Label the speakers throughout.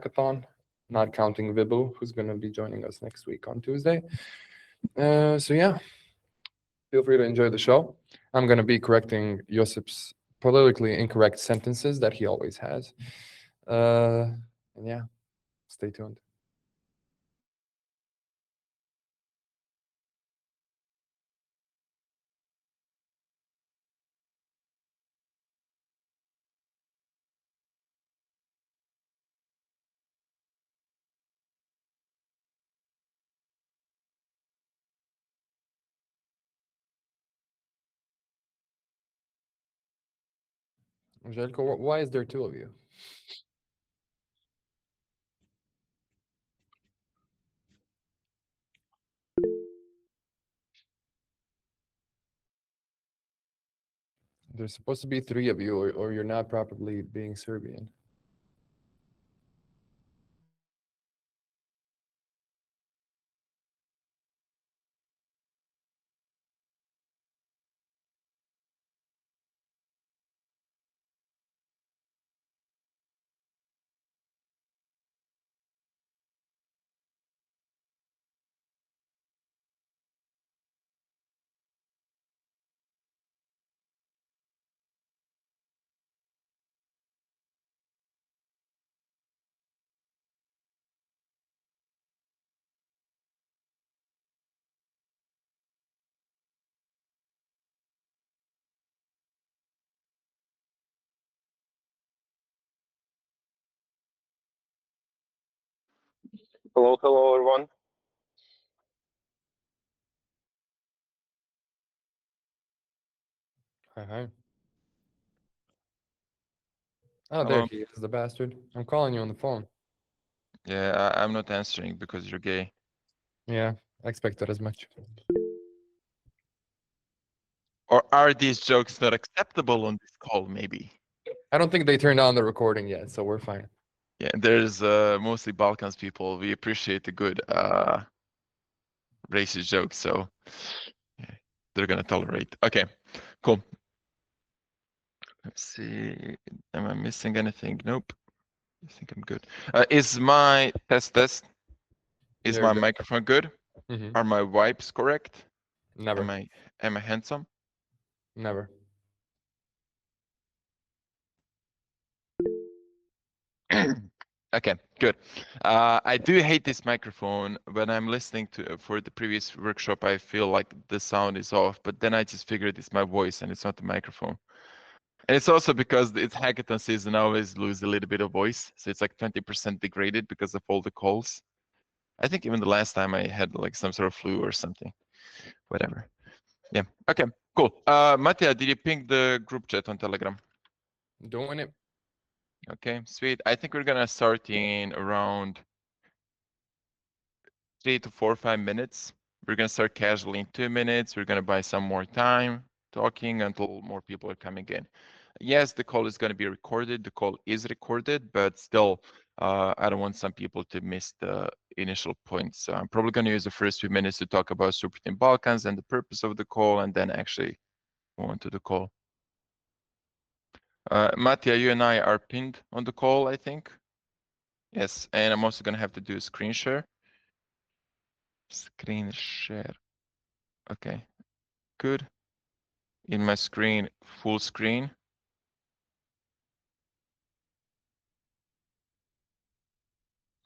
Speaker 1: hackathon, not counting Vibu, who's going to be joining us next week on Tuesday. So yeah, feel free to enjoy the show. I'm going to be correcting Josip's politically incorrect sentences that he always has. And yeah, stay tuned. Željko, why is there two of you? There's supposed to be three of you, or you're not properly being Serbian.
Speaker 2: Hello, everyone.
Speaker 1: Hi. Oh,
Speaker 3: Hello.
Speaker 1: there he is, the bastard. I'm calling you on the phone.
Speaker 3: Yeah, I'm not answering because you're gay.
Speaker 1: Yeah, I expected as much.
Speaker 3: Or are these jokes not acceptable on this call, maybe?
Speaker 1: I don't think they turned on the recording yet, so we're fine.
Speaker 3: Yeah, there's mostly Balkans people. We appreciate the good racist jokes, so yeah, they're gonna tolerate. Okay, cool. Let's see. Am I missing anything? Nope. I think I'm good. Is my test? Is
Speaker 1: You're
Speaker 3: my
Speaker 1: good.
Speaker 3: microphone good?
Speaker 1: Mhm.
Speaker 3: Are my wipes correct?
Speaker 1: Never.
Speaker 3: Am I handsome?
Speaker 1: Never.
Speaker 3: Okay, good. I do hate this microphone. When I'm listening to for the previous workshop, I feel like the sound is off, but then I just figured it's my voice and it's not the microphone. And it's also because it's hackathon season, I always lose a little bit of voice. So it's like 20% degraded because of all the calls. I think even the last time I had like some sort of flu or something. Whatever. Yeah. Okay, cool. Mattia, did you ping the group chat on Telegram?
Speaker 1: Doing it.
Speaker 3: Okay, sweet. I think we're gonna start in around 3 to 4 or 5 minutes. We're gonna start casually in 2 minutes. We're gonna buy some more time talking until more people are coming in. Yes, the call is gonna be recorded. The call is recorded, but still, I don't want some people to miss the initial points. So I'm probably gonna use the first few minutes to talk about Superteam Balkans and the purpose of the call, and then actually go on to the call. Mattia, you and I are pinned on the call, I think. Yes, and I'm also gonna have to do a screen share. Screen share. Okay, good. In my screen, full screen.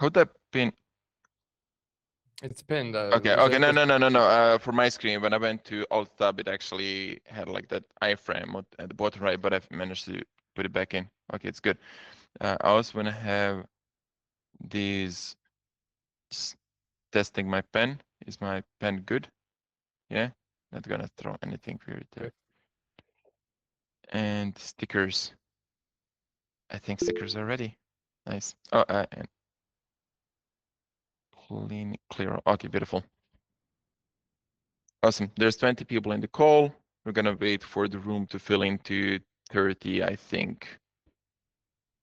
Speaker 3: How'd that pin?
Speaker 1: It's pinned.
Speaker 3: Okay, no. For my screen, when I went to Alt Tab, it actually had like that iframe at the bottom right, but I've managed to put it back in. Okay, it's good. I also want to have these testing my pen. Is my pen good? Yeah, not gonna throw anything weird there. And stickers. I think stickers are ready. Nice. Oh, and clear. Okay, beautiful. Awesome. There's 20 people in the call. We're gonna wait for the room to fill into 30, I think.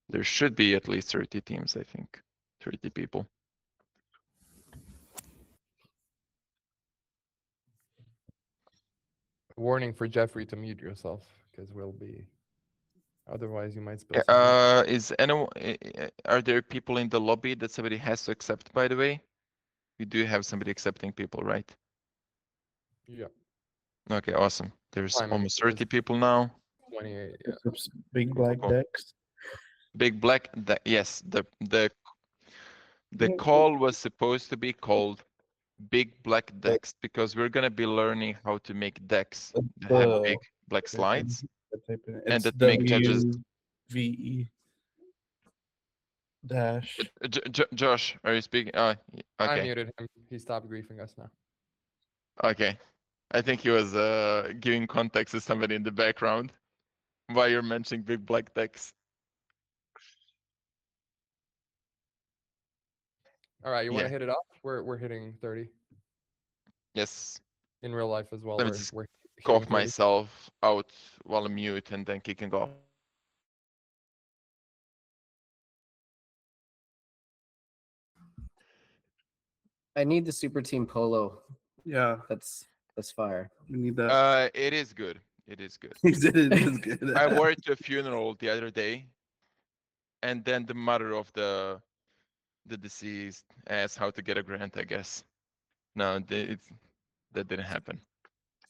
Speaker 3: There should be at least 30 teams, I think. 30 people.
Speaker 1: Warning for Jeffrey to mute yourself, because we'll be Otherwise, you might spill something.
Speaker 3: Is anyone? Are there people in the lobby that somebody has to accept? By the way, we do have somebody accepting people, right?
Speaker 1: Yeah.
Speaker 3: Okay, awesome. There's
Speaker 1: Simon,
Speaker 3: almost
Speaker 1: there's
Speaker 3: 30 people now.
Speaker 1: 28. Yeah.
Speaker 4: Oops, big black
Speaker 3: Cool.
Speaker 4: decks.
Speaker 3: Big black. Yes, the call was supposed to be called Big Black Decks because we're gonna be learning how to make decks that have big black slides and
Speaker 4: It's
Speaker 3: that make judges.
Speaker 4: WVE dash.
Speaker 3: Josh, are you speaking?
Speaker 1: I
Speaker 3: Okay,
Speaker 1: muted him. He stopped griefing us now.
Speaker 3: okay. I think he was giving context to somebody in the background while you're mentioning Big Black Decks.
Speaker 1: All right, you want
Speaker 3: Yeah.
Speaker 1: to hit it off? We're hitting 30
Speaker 3: Yes.
Speaker 1: in real life as well.
Speaker 3: Let me just
Speaker 1: We're hitting
Speaker 3: cough
Speaker 1: 30.
Speaker 3: myself out while I'm mute and then kicking off.
Speaker 5: I need the Super Team Polo.
Speaker 4: Yeah,
Speaker 5: That's fire.
Speaker 4: we need that.
Speaker 3: It is good. It is good.
Speaker 4: He said it is good.
Speaker 3: I wore it to a funeral the other day, and then the mother of the deceased asked how to get a grant. I guess no, that didn't happen.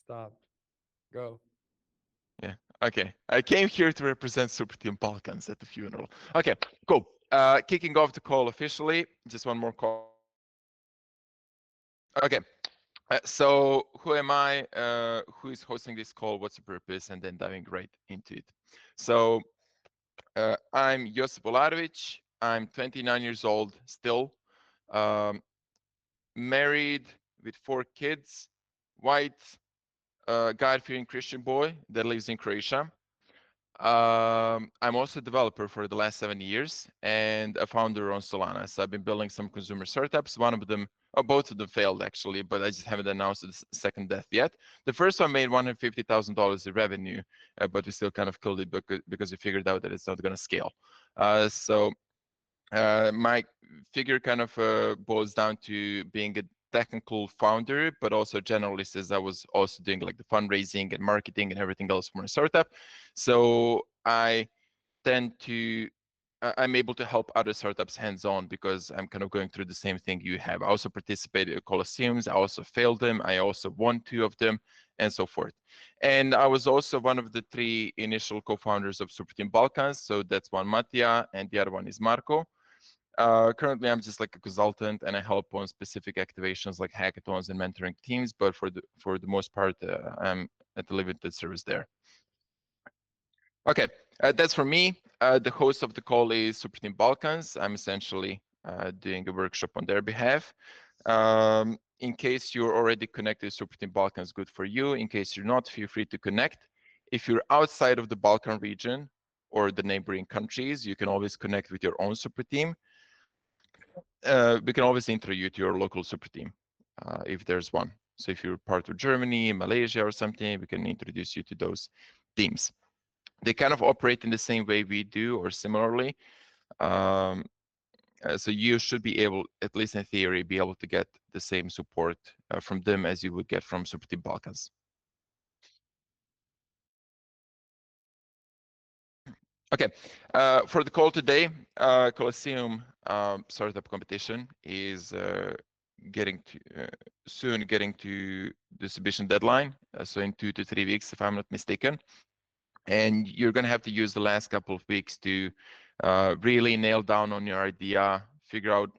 Speaker 1: Stop. Go.
Speaker 3: Yeah. Okay. I came here to represent Superteam Balkans at the funeral. Okay. Cool. Kicking off the call officially. Just one more call. Okay. So who am I? Who is hosting this call? What's the purpose? And then diving right into it. So I'm Josip Olarovic. I'm 29 years old still. Married with 4 kids. White, God-fearing Christian boy that lives in Croatia. I'm also a developer for the last 7 years and a founder on Solana. So I've been building some consumer startups. One of them, or both of them failed actually, but I just haven't announced the second death yet. The first one made $150,000 in revenue, but we still kind of killed it because we figured out that it's not going to scale. So my figure kind of boils down to being a technical founder, but also generalist, as I was also doing like the fundraising and marketing and everything else for my startup. So I tend to, I'm able to help other startups hands-on because I'm kind of going through the same thing you have. I also participated in Colosseums. I also failed them. I also won 2 of them and so forth. And I was also one of the 3 initial co-founders of Superteam Balkans. So that's one Matija and the other one is Marco. Currently, I'm just like a consultant, and I help on specific activations like hackathons and mentoring teams. But for the most part, I'm at the limited service there. Okay, that's for me. The host of the call is Superteam Balkans. I'm essentially doing a workshop on their behalf. In case you're already connected to Superteam Balkans, good for you. In case you're not, feel free to connect. If you're outside of the Balkan region or the neighboring countries, you can always connect with your own Superteam. We can always intro you to your local super team if there's one. So if you're part of Germany, Malaysia or something, we can introduce you to those teams. They kind of operate in the same way we do or similarly. So you should be able, at least in theory, be able to get the same support from them as you would get from Superteam Balkans. Okay, for the call today, Colosseum startup competition is soon getting to the submission deadline. So in 2 to 3 weeks, if I'm not mistaken. And you're going to have to use the last couple of weeks to really nail down on your idea, figure out,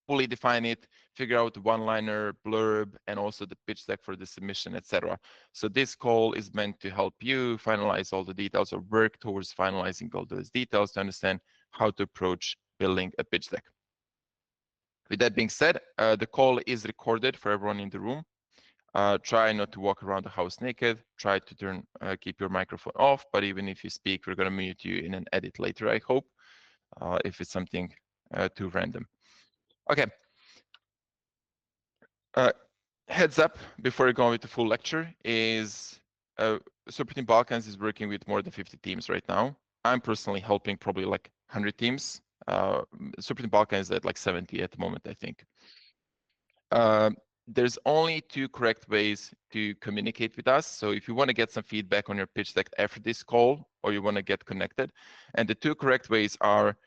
Speaker 3: fully define it, figure out the one-liner, blurb, and also the pitch deck for the submission, etc. So this call is meant to help you finalize all the details or work towards finalizing all those details to understand how to approach building a pitch deck. With that being said, the call is recorded for everyone in the room. Try not to walk around the house naked. Try to keep your microphone off, but even if you speak, we're going to mute you in an edit later, I hope, if it's something too random. Okay. Heads up before we go with the full lecture is Superteam Balkans is working with more than 50 teams right now. I'm personally helping probably like 100 teams. Superteam Balkans is at like 70 at the moment, I think. there's only 2 correct ways to communicate with us. So if you want to get some feedback on your pitch deck after this call, or you want to get connected, and the 2 correct ways are,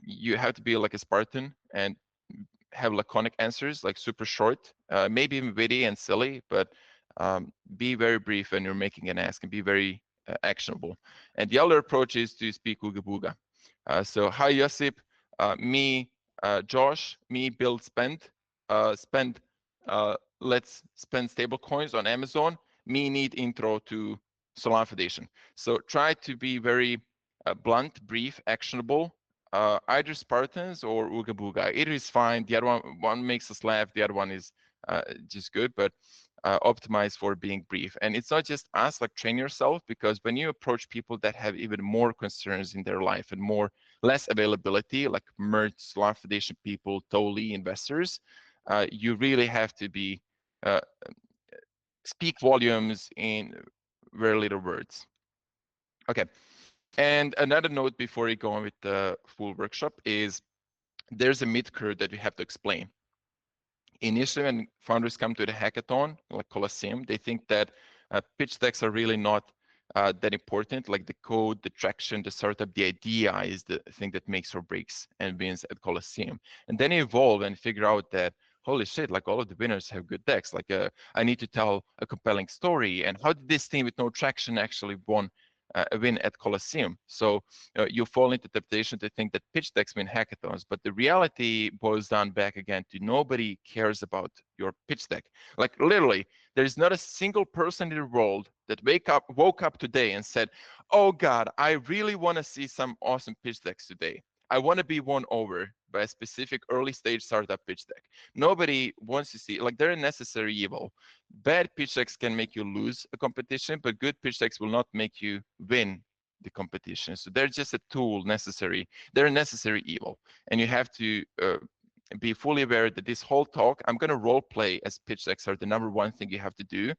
Speaker 3: you have to be like a Spartan and have laconic answers, like super short, maybe even witty and silly, but be very brief when you're making an ask and be very actionable. And the other approach is to speak ooga booga. So hi Josip, me Josh, me build spend, let's spend stable coins on Amazon, me need intro to Solana Foundation. So try to be very blunt, brief, actionable, either Spartans or ooga booga. Either is fine. The other one makes us laugh. The other one is just good, but optimize for being brief. And it's not just us, like train yourself, because when you approach people that have even more concerns in their life and less availability, like merge, Solana Foundation people, totally investors, you really have to be speak volumes in very little words. Okay. And another note before you go on with the full workshop is there's a mid-curve that we have to explain. Initially, when founders come to the hackathon, like Colosseum, they think that pitch decks are really not that important. Like the code, the traction, the startup, the idea is the thing that makes or breaks and wins at Colosseum. And then you evolve and figure out that, holy shit, like all of the winners have good decks. Like I need to tell a compelling story. And how did this team with no traction actually won a win at Colosseum? So you fall into temptation to think that pitch decks win hackathons, but the reality boils down back again to nobody cares about your pitch deck. Like literally, there's not a single person in the world that woke up today and said, oh God, I really want to see some awesome pitch decks today. I want to be won over by a specific early stage startup pitch deck. Nobody wants to see, like they're a necessary evil. Bad pitch decks can make you lose a competition, but good pitch decks will not make you win the competition. So they're just a tool necessary. They're a necessary evil. And you have to be fully aware that this whole talk, I'm going to role play as pitch decks are the #1 thing you have to do.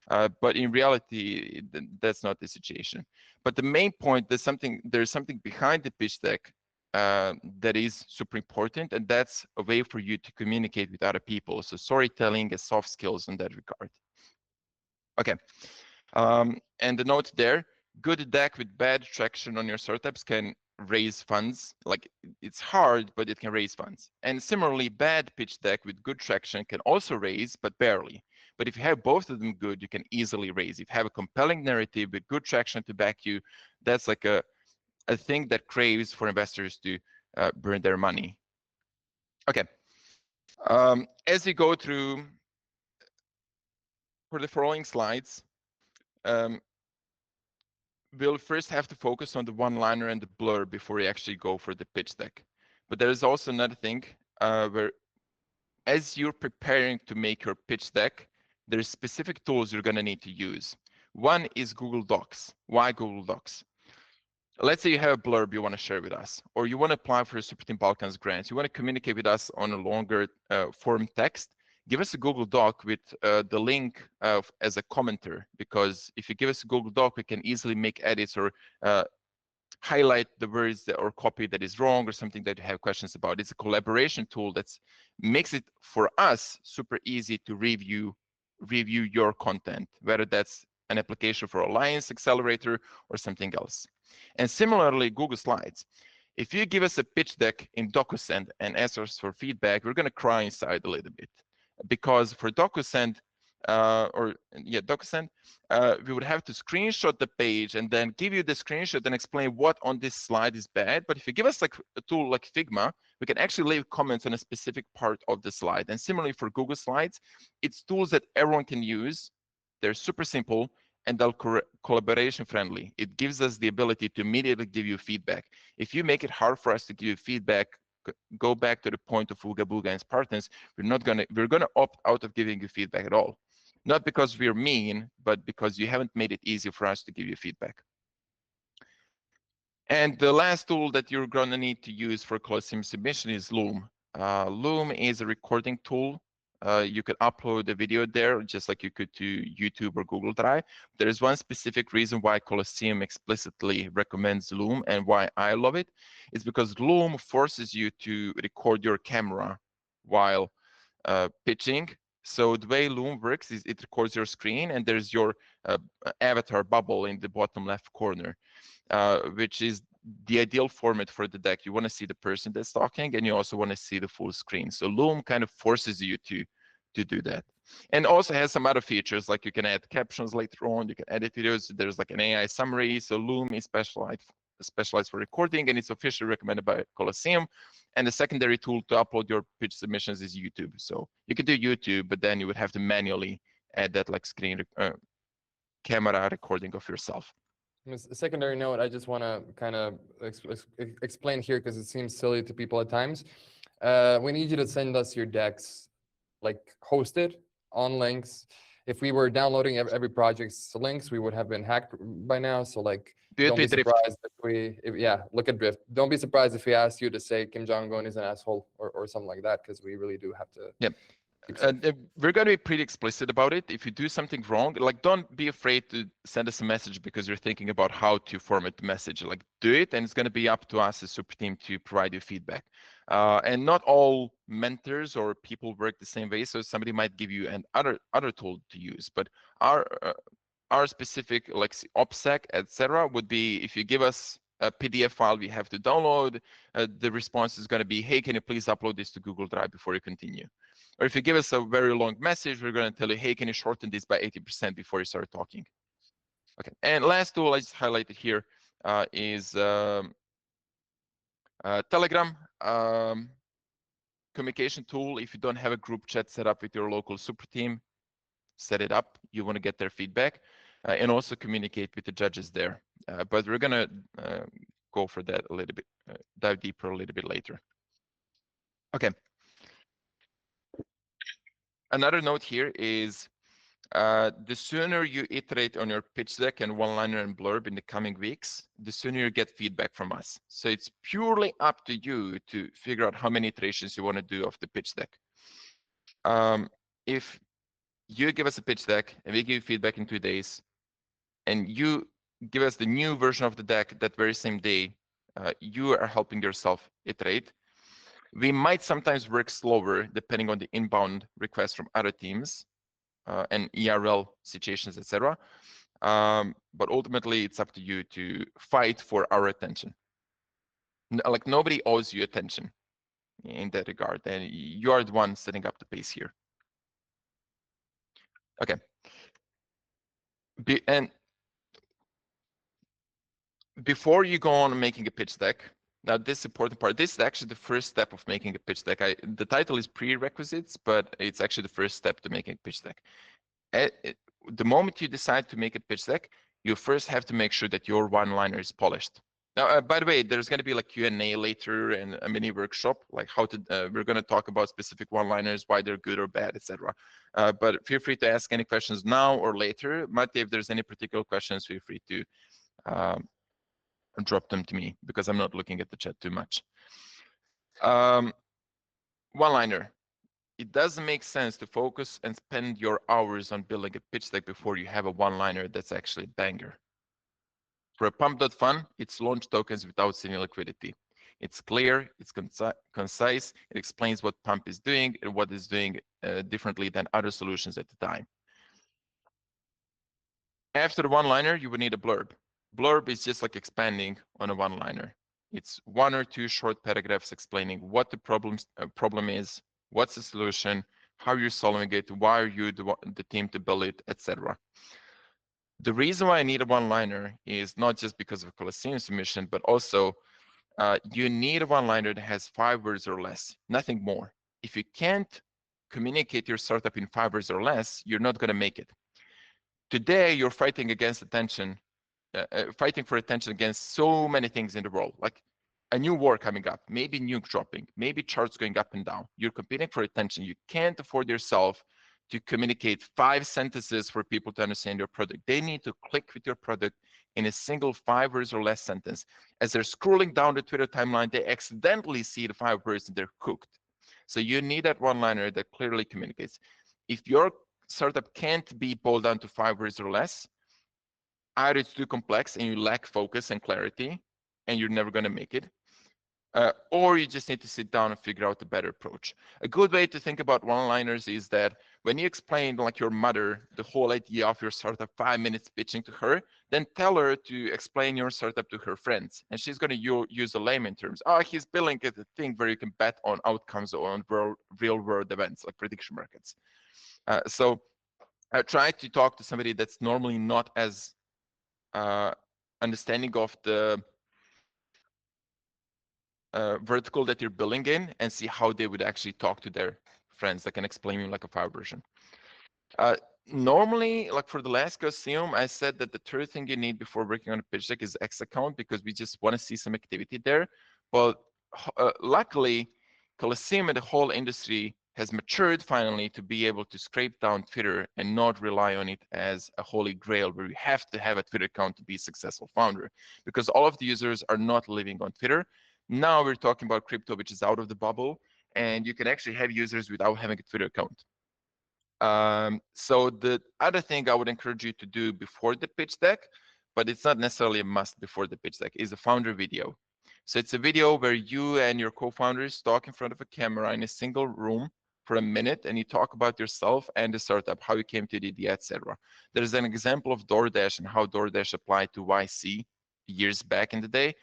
Speaker 3: But in reality, that's not the situation. But the main point, there's something behind the pitch deck that is super important, and that's a way for you to communicate with other people. So storytelling is soft skills in that regard. Okay, and the note there, good deck with bad traction on your startups can raise funds. Like it's hard, but it can raise funds. And similarly, bad pitch deck with good traction can also raise, but barely. But if you have both of them good, you can easily raise. If you have a compelling narrative with good traction to back you, that's like a thing that craves for investors to burn their money. Okay, as we go through for the following slides, we'll first have to focus on the one-liner and the blur before we actually go for the pitch deck. But there is also another thing where as you're preparing to make your pitch deck, there's specific tools you're gonna need to use. One is Google Docs. Why Google Docs? Let's say you have a blurb you want to share with us, or you want to apply for a Superteam Balkans grants. You want to communicate with us on a longer form text. Give us a Google Doc with the link as a commenter, because if you give us a Google Doc, we can easily make edits or highlight the words or copy that is wrong or something that you have questions about. It's a collaboration tool that makes it for us super easy to review your content, whether that's an application for Alliance Accelerator or something else. And similarly, Google Slides. If you give us a pitch deck in DocuSend and ask us for feedback, we're going to cry inside a little bit, because for DocuSend, DocuSend, we would have to screenshot the page and then give you the screenshot and explain what on this slide is bad. But if you give us like a tool like Figma, we can actually leave comments on a specific part of the slide. And similarly for Google Slides, it's tools that everyone can use. They're super simple and they're collaboration friendly. It gives us the ability to immediately give you feedback. If you make it hard for us to give you feedback, go back to the point of Ooga Booga and Spartans, we're gonna opt out of giving you feedback at all. Not because we're mean, but because you haven't made it easy for us to give you feedback. And the last tool that you're gonna need to use for Colosseum submission is Loom. Loom is a recording tool. You could upload a video there, just like you could to YouTube or Google Drive. There is one specific reason why Colosseum explicitly recommends Loom and why I love it. It's because Loom forces you to record your camera while pitching. So the way Loom works is it records your screen, and there's your avatar bubble in the bottom left corner, which is the ideal format for the deck. You want to see the person that's talking, and you also want to see the full screen. So Loom kind of forces you to do that. And also has some other features, like you can add captions later on, you can edit videos, there's like an AI summary. So Loom is specialized for recording, and it's officially recommended by Colosseum. And the secondary tool to upload your pitch submissions is YouTube. So you could do YouTube, but then you would have to manually add that like screen camera recording of yourself.
Speaker 1: A secondary note, I just want to kind of explain here because it seems silly to people at times. We need you to send us your decks like hosted on links. If we were downloading every project's links, we would have been hacked by now. So like, don't be surprised if look at Drift. Don't be surprised if we asked you to say Kim Jong-un is an asshole or something like that, because we really do have to.
Speaker 3: Yep. We're going to be pretty explicit about it. If you do something wrong, like don't be afraid to send us a message because you're thinking about how to format the message. Like do it, and it's going to be up to us as Superteam to provide you feedback. And not all mentors or people work the same way. So somebody might give you an other tool to use, but our specific like OPSEC, etc., would be if you give us a PDF file we have to download, the response is going to be, hey, can you please upload this to Google Drive before you continue? Or if you give us a very long message, we're going to tell you, hey, can you shorten this by 80% before you start talking? Okay, and last tool I just highlighted here is Telegram communication tool. If you don't have a group chat set up with your local super team, set it up. You want to get their feedback and also communicate with the judges there. But we're going to go for that a little bit, dive deeper a little bit later. Okay. Another note here is the sooner you iterate on your pitch deck and one-liner and blurb in the coming weeks, the sooner you get feedback from us. So it's purely up to you to figure out how many iterations you want to do of the pitch deck. If you give us a pitch deck and we give you feedback in 2 days, and you give us the new version of the deck that very same day, you are helping yourself iterate. We might sometimes work slower depending on the inbound requests from other teams and ERL situations, etc. But ultimately, it's up to you to fight for our attention. Like nobody owes you attention in that regard, and you are the one setting up the pace here. Okay. And before you go on making a pitch deck, now this important part, this is actually the first step of making a pitch deck. The title is prerequisites, but it's actually the first step to making a pitch deck. The moment you decide to make a pitch deck, you first have to make sure that your one-liner is polished. Now, by the way, there's going to be like Q&A later and a mini workshop, like how to, we're going to talk about specific one-liners, why they're good or bad, etc. But feel free to ask any questions now or later. Mate, if there's any particular questions, feel free to drop them to me because I'm not looking at the chat too much. One-liner. It doesn't make sense to focus and spend your hours on building a pitch deck before you have a one-liner that's actually a banger. For a pump.fun, it's launch tokens without sitting liquidity. It's clear, it's concise, it explains what pump is doing and what it's doing differently than other solutions at the time. After the one-liner, you would need a blurb. Blurb is just like expanding on a one-liner. It's 1 or 2 short paragraphs explaining what the problem is, what's the solution, how you're solving it, why are you the team to build it, etc. The reason why I need a one-liner is not just because of Colosseum submission, but also you need a one-liner that has 5 words or less, nothing more. If you can't communicate your startup in 5 words or less, you're not going to make it. Today, you're fighting against attention, fighting for attention against so many things in the world, like a new war coming up, maybe nuke dropping, maybe charts going up and down. You're competing for attention. You can't afford yourself to communicate 5 sentences for people to understand your product. They need to click with your product in a single 5 words or less sentence. As they're scrolling down the Twitter timeline, they accidentally see the 5 words and they're cooked. So you need that one-liner that clearly communicates. If your startup can't be boiled down to 5 words or less, either it's too complex and you lack focus and clarity, and you're never going to make it, or you just need to sit down and figure out a better approach. A good way to think about one-liners is that when you explain like your mother the whole idea of your startup, 5 minutes pitching to her, then tell her to explain your startup to her friends, and she's going to use the layman terms. Oh, he's building a thing where you can bet on outcomes on real-world events like prediction markets. So I try to talk to somebody that's normally not as understanding of the vertical that you're building in, and see how they would actually talk to their friends that can explain you like a file version. Normally, like for the last Colosseum, I said that the third thing you need before working on a pitch deck is X account, because we just want to see some activity there. But luckily, Colosseum and the whole industry has matured finally to be able to scrape down Twitter and not rely on it as a holy grail where you have to have a Twitter account to be a successful founder, because all of the users are not living on Twitter. Now we're talking about crypto, which is out of the bubble, and you can actually have users without having a Twitter account. So the other thing I would encourage you to do before the pitch deck, but it's not necessarily a must before the pitch deck, is a founder video. So it's a video where you and your co-founders talk in front of a camera in a single room for a minute, and you talk about yourself and the startup, how you came to the idea, etc. There's an example of DoorDash and how DoorDash applied to YC years back in the day.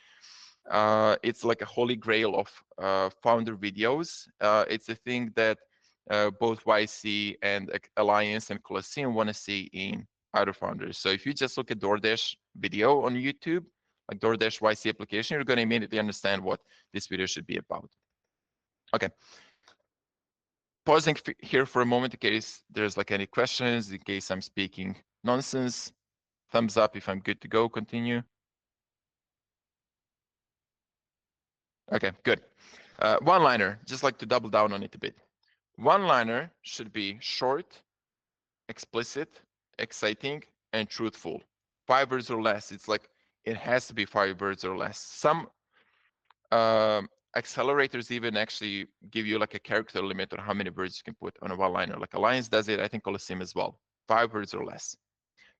Speaker 3: It's like a holy grail of founder videos. It's a thing that both YC and Alliance and Colosseum want to see in other founders. So if you just look at DoorDash video on YouTube, like DoorDash YC application, you're going to immediately understand what this video should be about. Okay. Pausing here for a moment in case there's like any questions, in case I'm speaking nonsense. Thumbs up if I'm good to go, continue. Okay, good. One-liner, just like to double down on it a bit. One-liner should be short, explicit, exciting, and truthful. 5 words or less. It's like it has to be 5 words or less. Some accelerators even actually give you like a character limit on how many words you can put on a one-liner. Like Alliance does it, I think Colosseum as well. 5 words or less.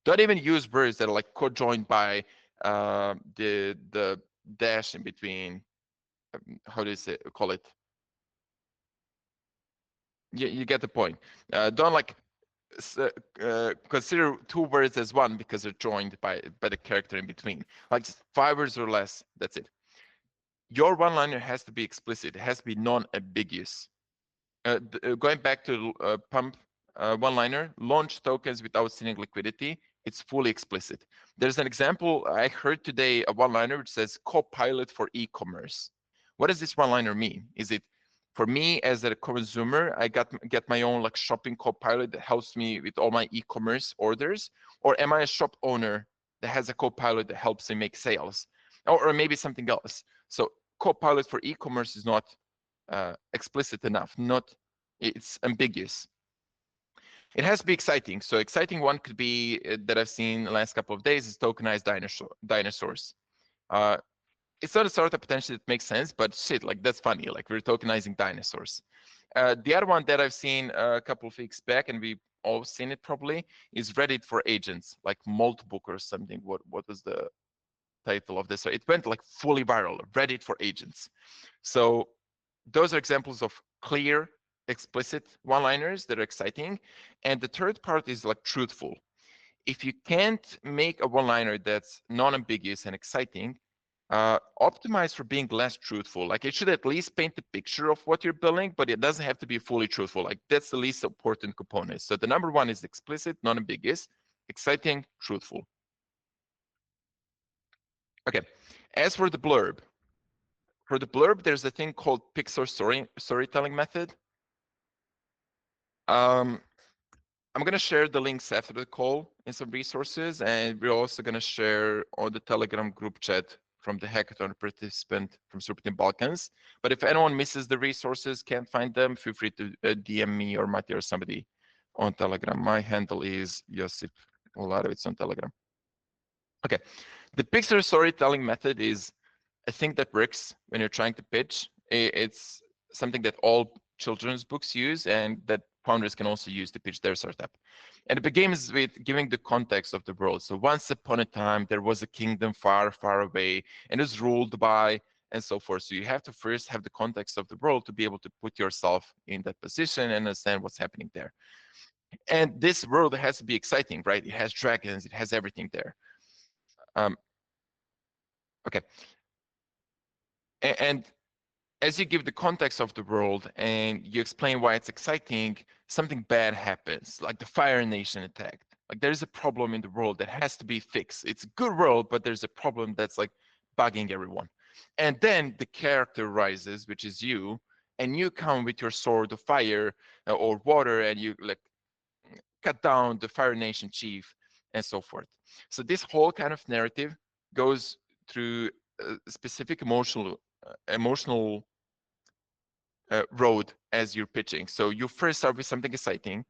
Speaker 3: Don't even use words that are like co-joined by the dash in between. How do you call it? You get the point. Don't like consider 2 words as one because they're joined by the character in between. Like just 5 words or less, that's it. Your one-liner has to be explicit. It has to be non-ambiguous. Going back to pump one-liner, launch tokens without seeing liquidity. It's fully explicit. There's an example I heard today, a one-liner which says co-pilot for e-commerce. What does this one-liner mean? Is it for me as a consumer, I get my own like shopping co-pilot that helps me with all my e-commerce orders, or am I a shop owner that has a co-pilot that helps me make sales, or maybe something else? So co-pilot for e-commerce is not explicit enough. It's ambiguous. It has to be exciting. So exciting one could be that I've seen the last couple of days is tokenized dinosaurs. It's not a startup potentially that makes sense, but shit, like that's funny. Like we're tokenizing dinosaurs. The other one that I've seen a couple of weeks back, and we've all seen it probably, is Reddit for agents, like Maltbook or something. What was the title of this? So it went like fully viral, Reddit for agents. So those are examples of clear, explicit one-liners that are exciting. And the third part is like truthful. If you can't make a one-liner that's non-ambiguous and exciting, optimize for being less truthful. Like it should at least paint a picture of what you're building, but it doesn't have to be fully truthful. Like that's the least important component. So the number one is explicit, non-ambiguous, exciting, truthful. Okay, as for the blurb, there's a thing called Pixar storytelling method. I'm going to share the links after the call in some resources, and we're also going to share on the Telegram group chat from the hackathon participant from Superteam Balkans. But if anyone misses the resources, can't find them, feel free to DM me or Mati or somebody on Telegram. My handle is Josip Olarovic on Telegram. Okay, the Pixar storytelling method is a thing that works when you're trying to pitch. It's something that all children's books use and that founders can also use to pitch their startup. And it begins with giving the context of the world. So once upon a time, there was a kingdom far, far away, and it was ruled by and so forth. So you have to first have the context of the world to be able to put yourself in that position and understand what's happening there. And this world has to be exciting, right? It has dragons, it has everything there. Okay. And as you give the context of the world and you explain why it's exciting, something bad happens, like the Fire Nation attacked. Like there's a problem in the world that has to be fixed. It's a good world, but there's a problem that's like bugging everyone. And then the character rises, which is you, and you come with your sword of fire or water, and you like cut down the Fire Nation chief and so forth. So this whole kind of narrative goes through a specific emotional road as you're pitching. So you first start with something exciting,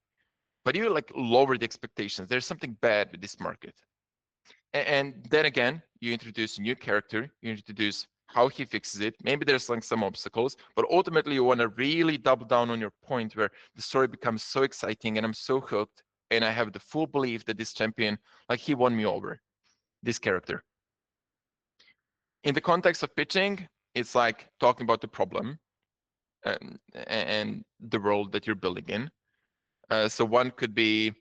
Speaker 3: but you like lower the expectations. There's something bad with this market. And then again, you introduce a new character, you introduce how he fixes it. Maybe there's like some obstacles, but ultimately you want to really double down on your point where the story becomes so exciting and I'm so hooked and I have the full belief that this champion, like he won me over, this character. In the context of pitching, it's like talking about the problem and the world that you're building in. So one could be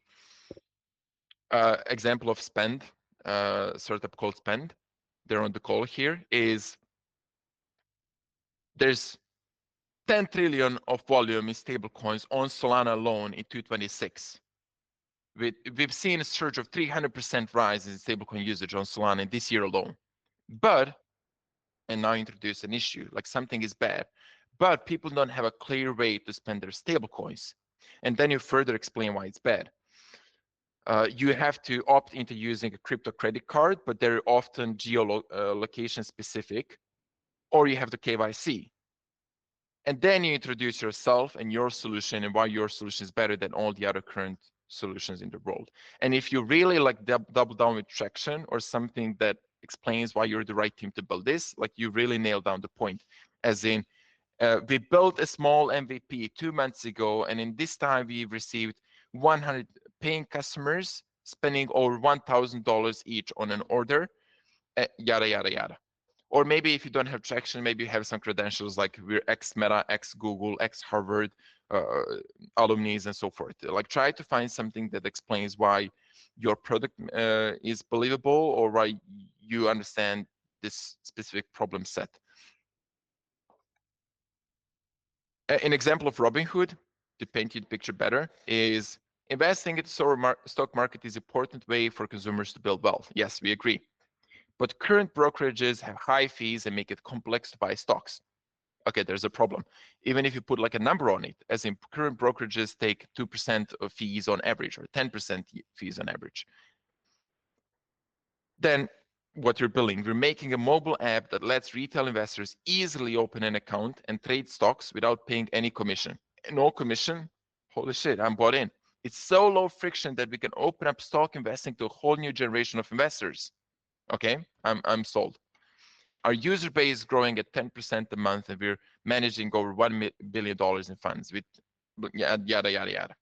Speaker 3: example of Spend, startup called Spend. They're on the call here. Is there's 10 trillion of volume in stable coins on Solana alone in 2026. We've seen a surge of 300% rise in stablecoin usage on Solana in this year alone. But, and now introduce an issue, like something is bad, but people don't have a clear way to spend their stablecoins. And then you further explain why it's bad. You have to opt into using a crypto credit card, but they're often geolocation specific, or you have the KYC. And then you introduce yourself and your solution and why your solution is better than all the other current solutions in the world. And if you really like double down with traction or something that explains why you're the right team to build this, like you really nail down the point. As in, we built a small MVP 2 months ago, and in this time we received 100 paying customers spending over $1,000 each on an order, yada, yada, yada. Or maybe if you don't have traction, maybe you have some credentials like we're ex-Meta, ex-Google, ex-Harvard alumni and so forth. Like try to find something that explains why your product is believable or why you understand this specific problem set. An example of Robinhood, to paint you the picture better, is investing in the stock market is an important way for consumers to build wealth. Yes, we agree. But current brokerages have high fees and make it complex to buy stocks. Okay, there's a problem. Even if you put like a number on it, as in current brokerages take 2% of fees on average or 10% fees on average. Then what you're building, we're making a mobile app that lets retail investors easily open an account and trade stocks without paying any commission. No commission, holy shit, I'm bought in. It's so low friction that we can open up stock investing to a whole new generation of investors. Okay, I'm sold. Our user base is growing at 10% a month, and we're managing over $1 billion in funds with yada, yada, yada.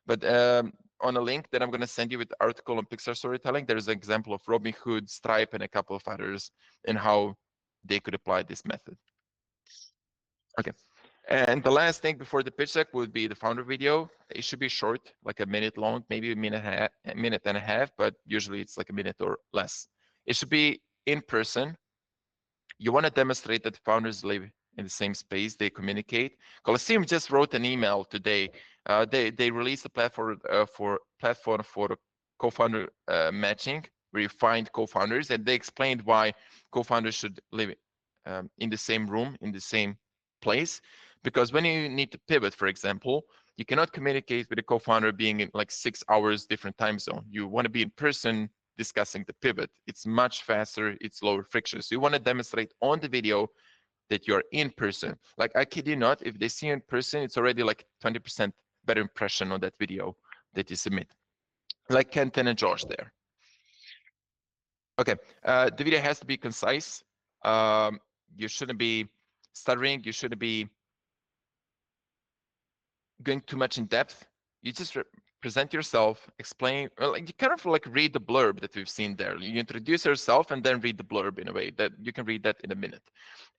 Speaker 3: But on a link that I'm going to send you with the article on Pixar Storytelling, there's an example of Robinhood, Stripe, and a couple of others and how they could apply this method. Okay. And the last thing before the pitch deck would be the founder video. It should be short, like a minute long, maybe a minute and a half, but usually it's like a minute or less. It should be in person. You want to demonstrate that the founders live in the same space, they communicate. Colosseum just wrote an email today. They released a platform for the co-founder matching, where you find co-founders, and they explained why co-founders should live in the same room, in the same place. Because when you need to pivot, for example, you cannot communicate with a co-founder being in like 6 hours different time zone. You want to be in person discussing the pivot. It's much faster, it's lower friction. So you want to demonstrate on the video that you're in person. Like I kid you not, if they see you in person, it's already like 20% better impression on that video that you submit. Like Kenton and Josh there. Okay, the video has to be concise. You shouldn't be stuttering, you shouldn't be going too much in depth. You just present yourself, explain, like you kind of like read the blurb that we've seen there. You introduce yourself and then read the blurb in a way that you can read that in a minute.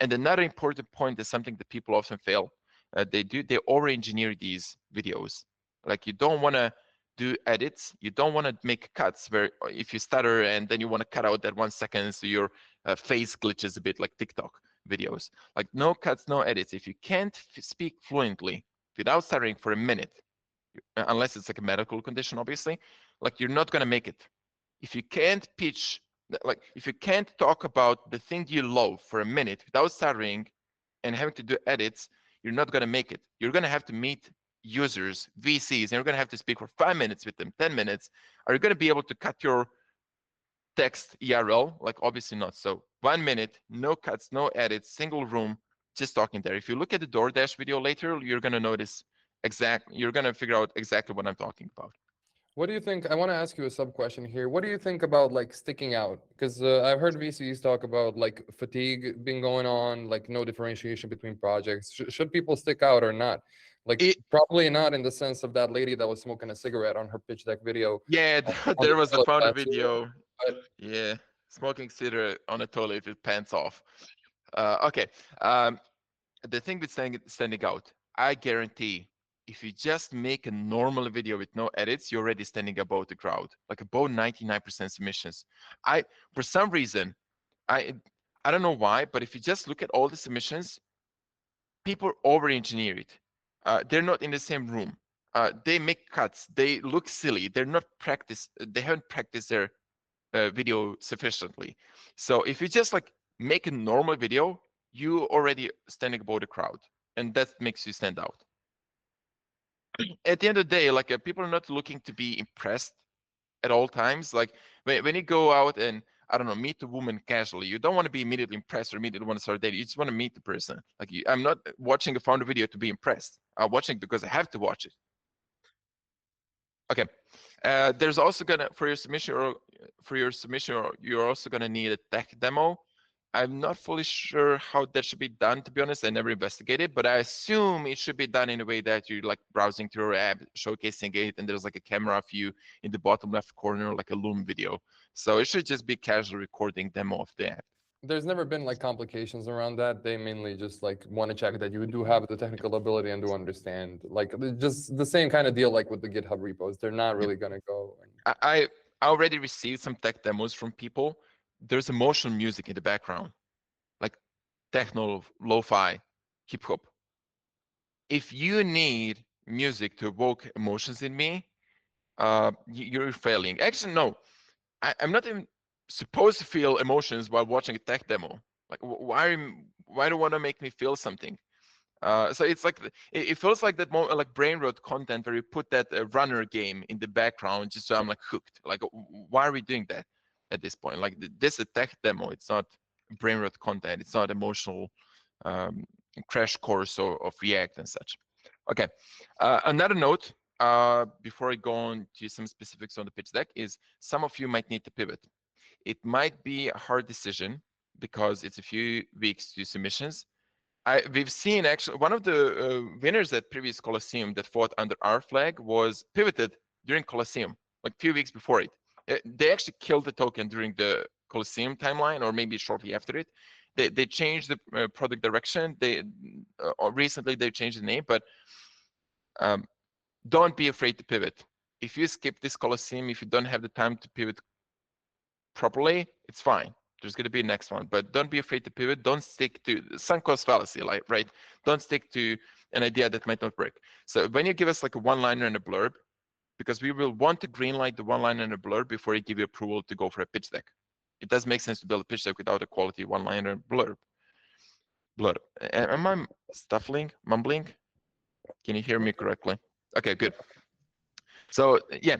Speaker 3: And another important point is something that people often fail. They over-engineer these videos. Like you don't want to do edits. You don't want to make cuts where if you stutter and then you want to cut out that 1 second so your face glitches a bit like TikTok videos. Like no cuts, no edits. If you can't speak fluently without stuttering for a minute, unless it's like a medical condition, obviously, like you're not going to make it. If you can't pitch, like if you can't talk about the thing you love for a minute without stuttering and having to do edits, you're not going to make it. You're going to have to meet users, VCs, and you're going to have to speak for 5 minutes with them, 10 minutes. Are you going to be able to cut your text ERL? Like obviously not. So 1 minute, no cuts, no edits, single room, just talking there. If you look at the DoorDash video later, you're going to notice you're going to figure out exactly what I'm talking about.
Speaker 1: What do you think? I want to ask you a sub question here. What do you think about like sticking out? Because I've heard VCs talk about like fatigue being going on, like no differentiation between projects. Should people stick out or not? Like probably not in the sense of that lady that was smoking a cigarette on her pitch deck video.
Speaker 3: Yeah,
Speaker 1: on
Speaker 3: there
Speaker 1: the
Speaker 3: was a
Speaker 1: toilet
Speaker 3: founder
Speaker 1: last year.
Speaker 3: video.
Speaker 1: But
Speaker 3: Yeah, smoking cigarette on a toilet with pants off. Okay, the thing with standing out, I guarantee if you just make a normal video with no edits, you're already standing above the crowd, like above 99% submissions. For some reason, I don't know why, but if you just look at all the submissions, people over-engineer it. They're not in the same room. They make cuts. They look silly. They're not practiced. They haven't practiced their video sufficiently. So if you just like make a normal video, you already standing above the crowd, and that makes you stand out. At the end of the day, like people are not looking to be impressed at all times. Like when you go out and I don't know, meet a woman casually, you don't want to be immediately impressed or immediately want to start dating. You just want to meet the person. Like I'm not watching a founder video to be impressed. I'm watching because I have to watch it. Okay. There's also gonna for your submission, you're also gonna need a tech demo. I'm not fully sure how that should be done, to be honest. I never investigated, but I assume it should be done in a way that you're like browsing through your app, showcasing it, and there's like a camera of you in the bottom left corner, like a Loom video. So it should just be casual recording demo of the app.
Speaker 1: there's never been like complications around that. They mainly just like want to check that you do have the technical ability and do understand. Like just the same kind of deal like with the GitHub repos. They're not really gonna go.
Speaker 3: I already received some tech demos from people. There's emotional music in the background, like techno, lo-fi, hip hop. If you need music to evoke emotions in me, you're failing. Actually, no, I'm not even supposed to feel emotions while watching a tech demo. Like, why do you want to make me feel something? So it's like it feels like that more like brain rot content where you put that runner game in the background just so I'm like hooked. Like, why are we doing that at this point? Like this is a tech demo. It's not brain rot content. It's not emotional crash course of React and such. Okay. Another note before I go on to some specifics on the pitch deck is some of you might need to pivot. It might be a hard decision because it's a few weeks to submissions. We've seen actually one of the winners at previous Colosseum that fought under our flag was pivoted during Colosseum, like a few weeks before it. They actually killed the token during the Colosseum timeline, or maybe shortly after it. They changed the product direction. Recently they changed the name, but don't be afraid to pivot. If you skip this Colosseum, if you don't have the time to pivot properly, it's fine. There's going to be a next one, but don't be afraid to pivot. Don't stick to sunk cost fallacy, like, right? Don't stick to an idea that might not work. So when you give us like a one-liner and a blurb, because we will want to greenlight the one-liner and a blurb before you give you approval to go for a pitch deck. It does make sense to build a pitch deck without a quality one-liner and blurb. Am I mumbling? Can you hear me correctly? Okay, good. So yeah,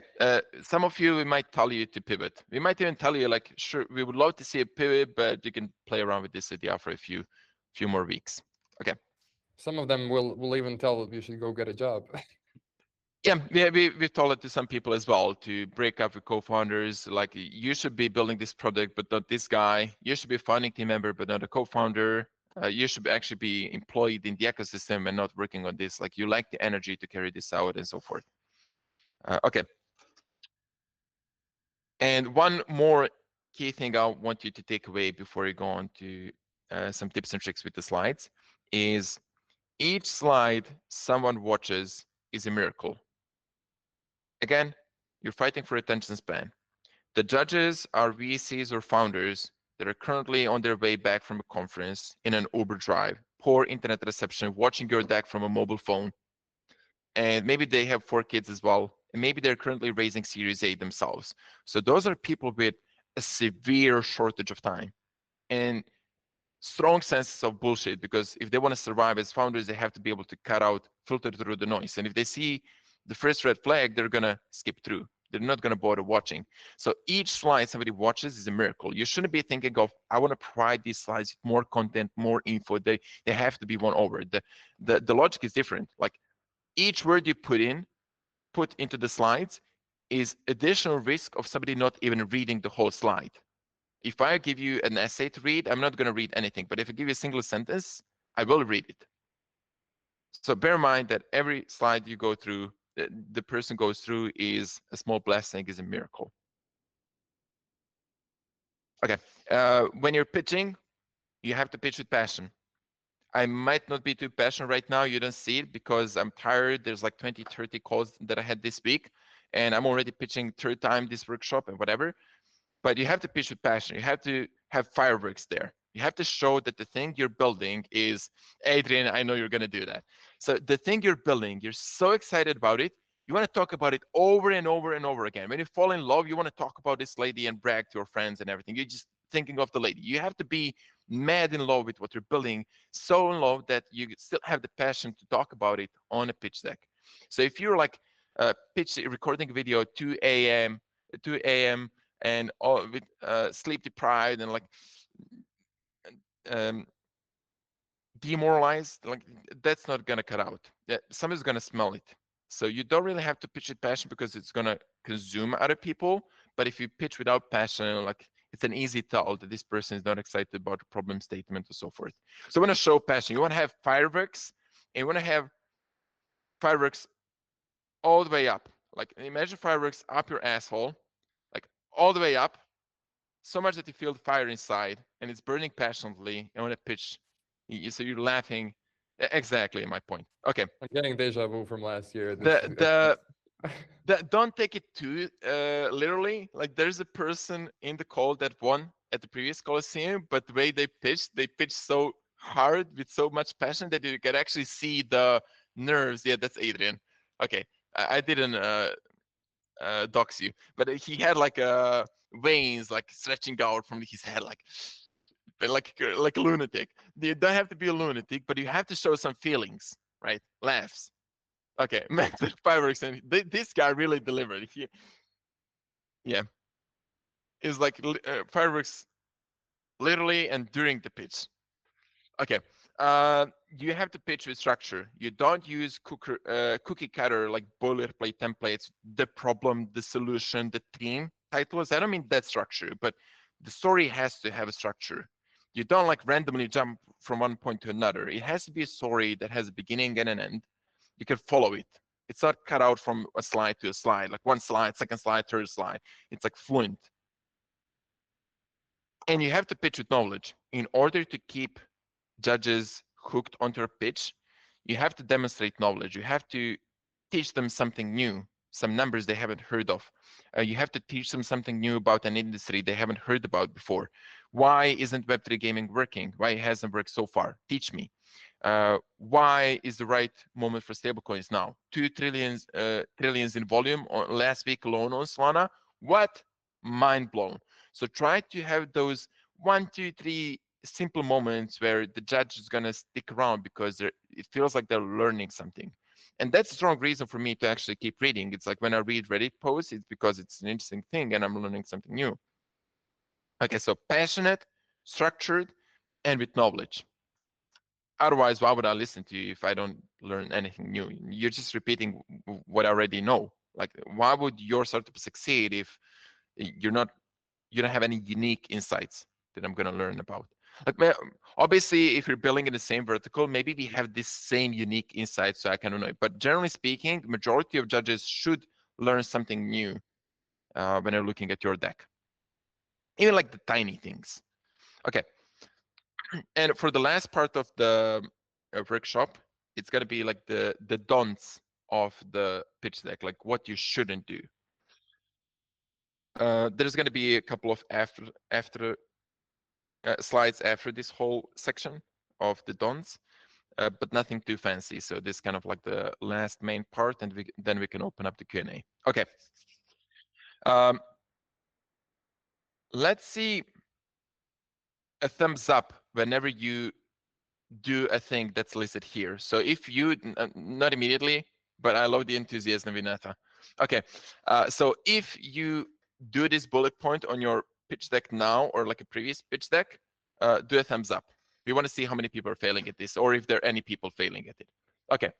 Speaker 3: some of you, we might tell you to pivot. We might even tell you like, sure, we would love to see a pivot, but you can play around with this idea for a few more weeks. Okay.
Speaker 1: Some of them will even tell that you should go get a job.
Speaker 3: Yeah, we've told it to some people as well to break up with co-founders. Like you should be building this product, but not this guy. You should be a founding team member, but not a co-founder. You should actually be employed in the ecosystem and not working on this. Like you lack the energy to carry this out and so forth. Okay. And one more key thing I want you to take away before you go on to some tips and tricks with the slides is each slide someone watches is a miracle. Again, you're fighting for attention span. The judges are VCs or founders that are currently on their way back from a conference in an Uber drive, poor internet reception, watching your deck from a mobile phone. And maybe they have 4 kids as well. And maybe they're currently raising Series A themselves. So those are people with a severe shortage of time and strong senses of bullshit, because if they want to survive as founders, they have to be able to cut out, filter through the noise. And if they see the first red flag, they're going to skip through. They're not going to bother watching. So each slide somebody watches is a miracle. You shouldn't be thinking of, I want to provide these slides with more content, more info. They have to be won over. The logic is different. Like each word you put into the slides is additional risk of somebody not even reading the whole slide. If I give you an essay to read, I'm not going to read anything. But if I give you a single sentence, I will read it. So bear in mind that every slide you go through, the person goes through is a small blessing, is a miracle. Okay, when you're pitching, you have to pitch with passion. I might not be too passionate right now. You don't see it because I'm tired. There's like 20, 30 calls that I had this week, and I'm already pitching 3rd time this workshop and whatever. But you have to pitch with passion. You have to have fireworks there. You have to show that the thing you're building is, Adrian, I know you're going to do that. So the thing you're building, you're so excited about it. You want to talk about it over and over and over again. When you fall in love, you want to talk about this lady and brag to your friends and everything. You're just thinking of the lady. You have to be mad in love with what you're building, so in love that you still have the passion to talk about it on a pitch deck. So if you're like recording a video 2 a.m., and all with sleep deprived and like demoralized, like that's not gonna cut out. Somebody's gonna smell it. So you don't really have to pitch with passion because it's gonna consume other people. But if you pitch without passion, like it's an easy tell that this person is not excited about the problem statement or so forth. So you want to show passion. You want to have fireworks, and you want to have fireworks all the way up. Like imagine fireworks up your asshole, like all the way up, so much that you feel the fire inside and it's burning passionately. And when it pitch, so you're laughing. Exactly my point. Okay.
Speaker 1: I'm getting deja vu from last year.
Speaker 3: Don't take it too literally. Like there's a person in the call that won at the previous Colosseum, but the way they pitched so hard with so much passion that you can actually see the nerves. Yeah, that's Adrian. Okay, I didn't dox you, but he had like veins like stretching out from his head, like a lunatic. You don't have to be a lunatic, but you have to show some feelings, right? Laughs. Okay, method fireworks, and this guy really delivered. Yeah, it's like fireworks, literally and during the pitch. Okay, you have to pitch with structure. You don't use cookie cutter like boilerplate templates. The problem, the solution, the theme titles. I don't mean that structure, but the story has to have a structure. You don't like randomly jump from one point to another. It has to be a story that has a beginning and an end. You can follow it. It's not cut out from a slide to a slide, like one slide, second slide, third slide. It's like fluent. And you have to pitch with knowledge. In order to keep judges hooked onto a pitch, you have to demonstrate knowledge. You have to teach them something new, some numbers they haven't heard of. You have to teach them something new about an industry they haven't heard about before. Why isn't Web3 gaming working? Why it hasn't worked so far? Teach me. Why is the right moment for stablecoins now? 2 trillions in volume last week alone on Solana. What? Mind blown. So try to have those 1, 2, 3 simple moments where the judge is gonna stick around because it feels like they're learning something. And that's a strong reason for me to actually keep reading. It's like when I read Reddit posts, it's because it's an interesting thing and I'm learning something new. Okay, so passionate, structured, and with knowledge. Otherwise, why would I listen to you if I don't learn anything new? You're just repeating what I already know. Like, why would your startup succeed if you don't have any unique insights that I'm gonna learn about? Like, obviously, if you're building in the same vertical, maybe we have this same unique insight, so I can know it. But generally speaking, majority of judges should learn something new when you're looking at your deck. Even like the tiny things. Okay. And for the last part of the workshop, it's gonna be like the don'ts of the pitch deck, like what you shouldn't do. There's gonna be a couple of slides after this whole section of the don'ts, but nothing too fancy. So this is kind of like the last main part, and then we can open up the Q&A. Okay. Let's see a thumbs up whenever you do a thing that's listed here. So if you, not immediately, but I love the enthusiasm, Vineta. Okay, so if you do this bullet point on your pitch deck now, or like a previous pitch deck, do a thumbs up. We want to see how many people are failing at this, or if there are any people failing at it. Okay,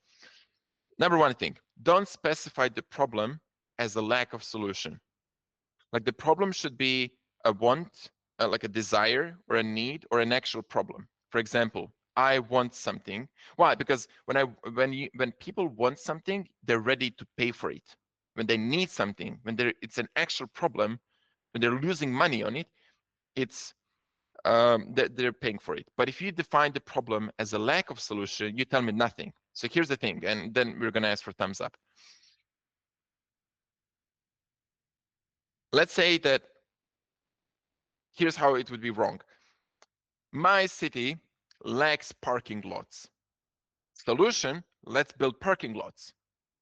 Speaker 3: number one thing, don't specify the problem as a lack of solution. Like the problem should be a want, like a desire or a need or an actual problem. For example, I want something. Why? Because when people want something, they're ready to pay for it. When they need something, when it's an actual problem, when they're losing money on it, it's they're paying for it. But if you define the problem as a lack of solution, you tell me nothing. So here's the thing, and then we're gonna ask for thumbs up. Let's say that here's how it would be wrong. My city lacks parking lots. Solution, let's build parking lots.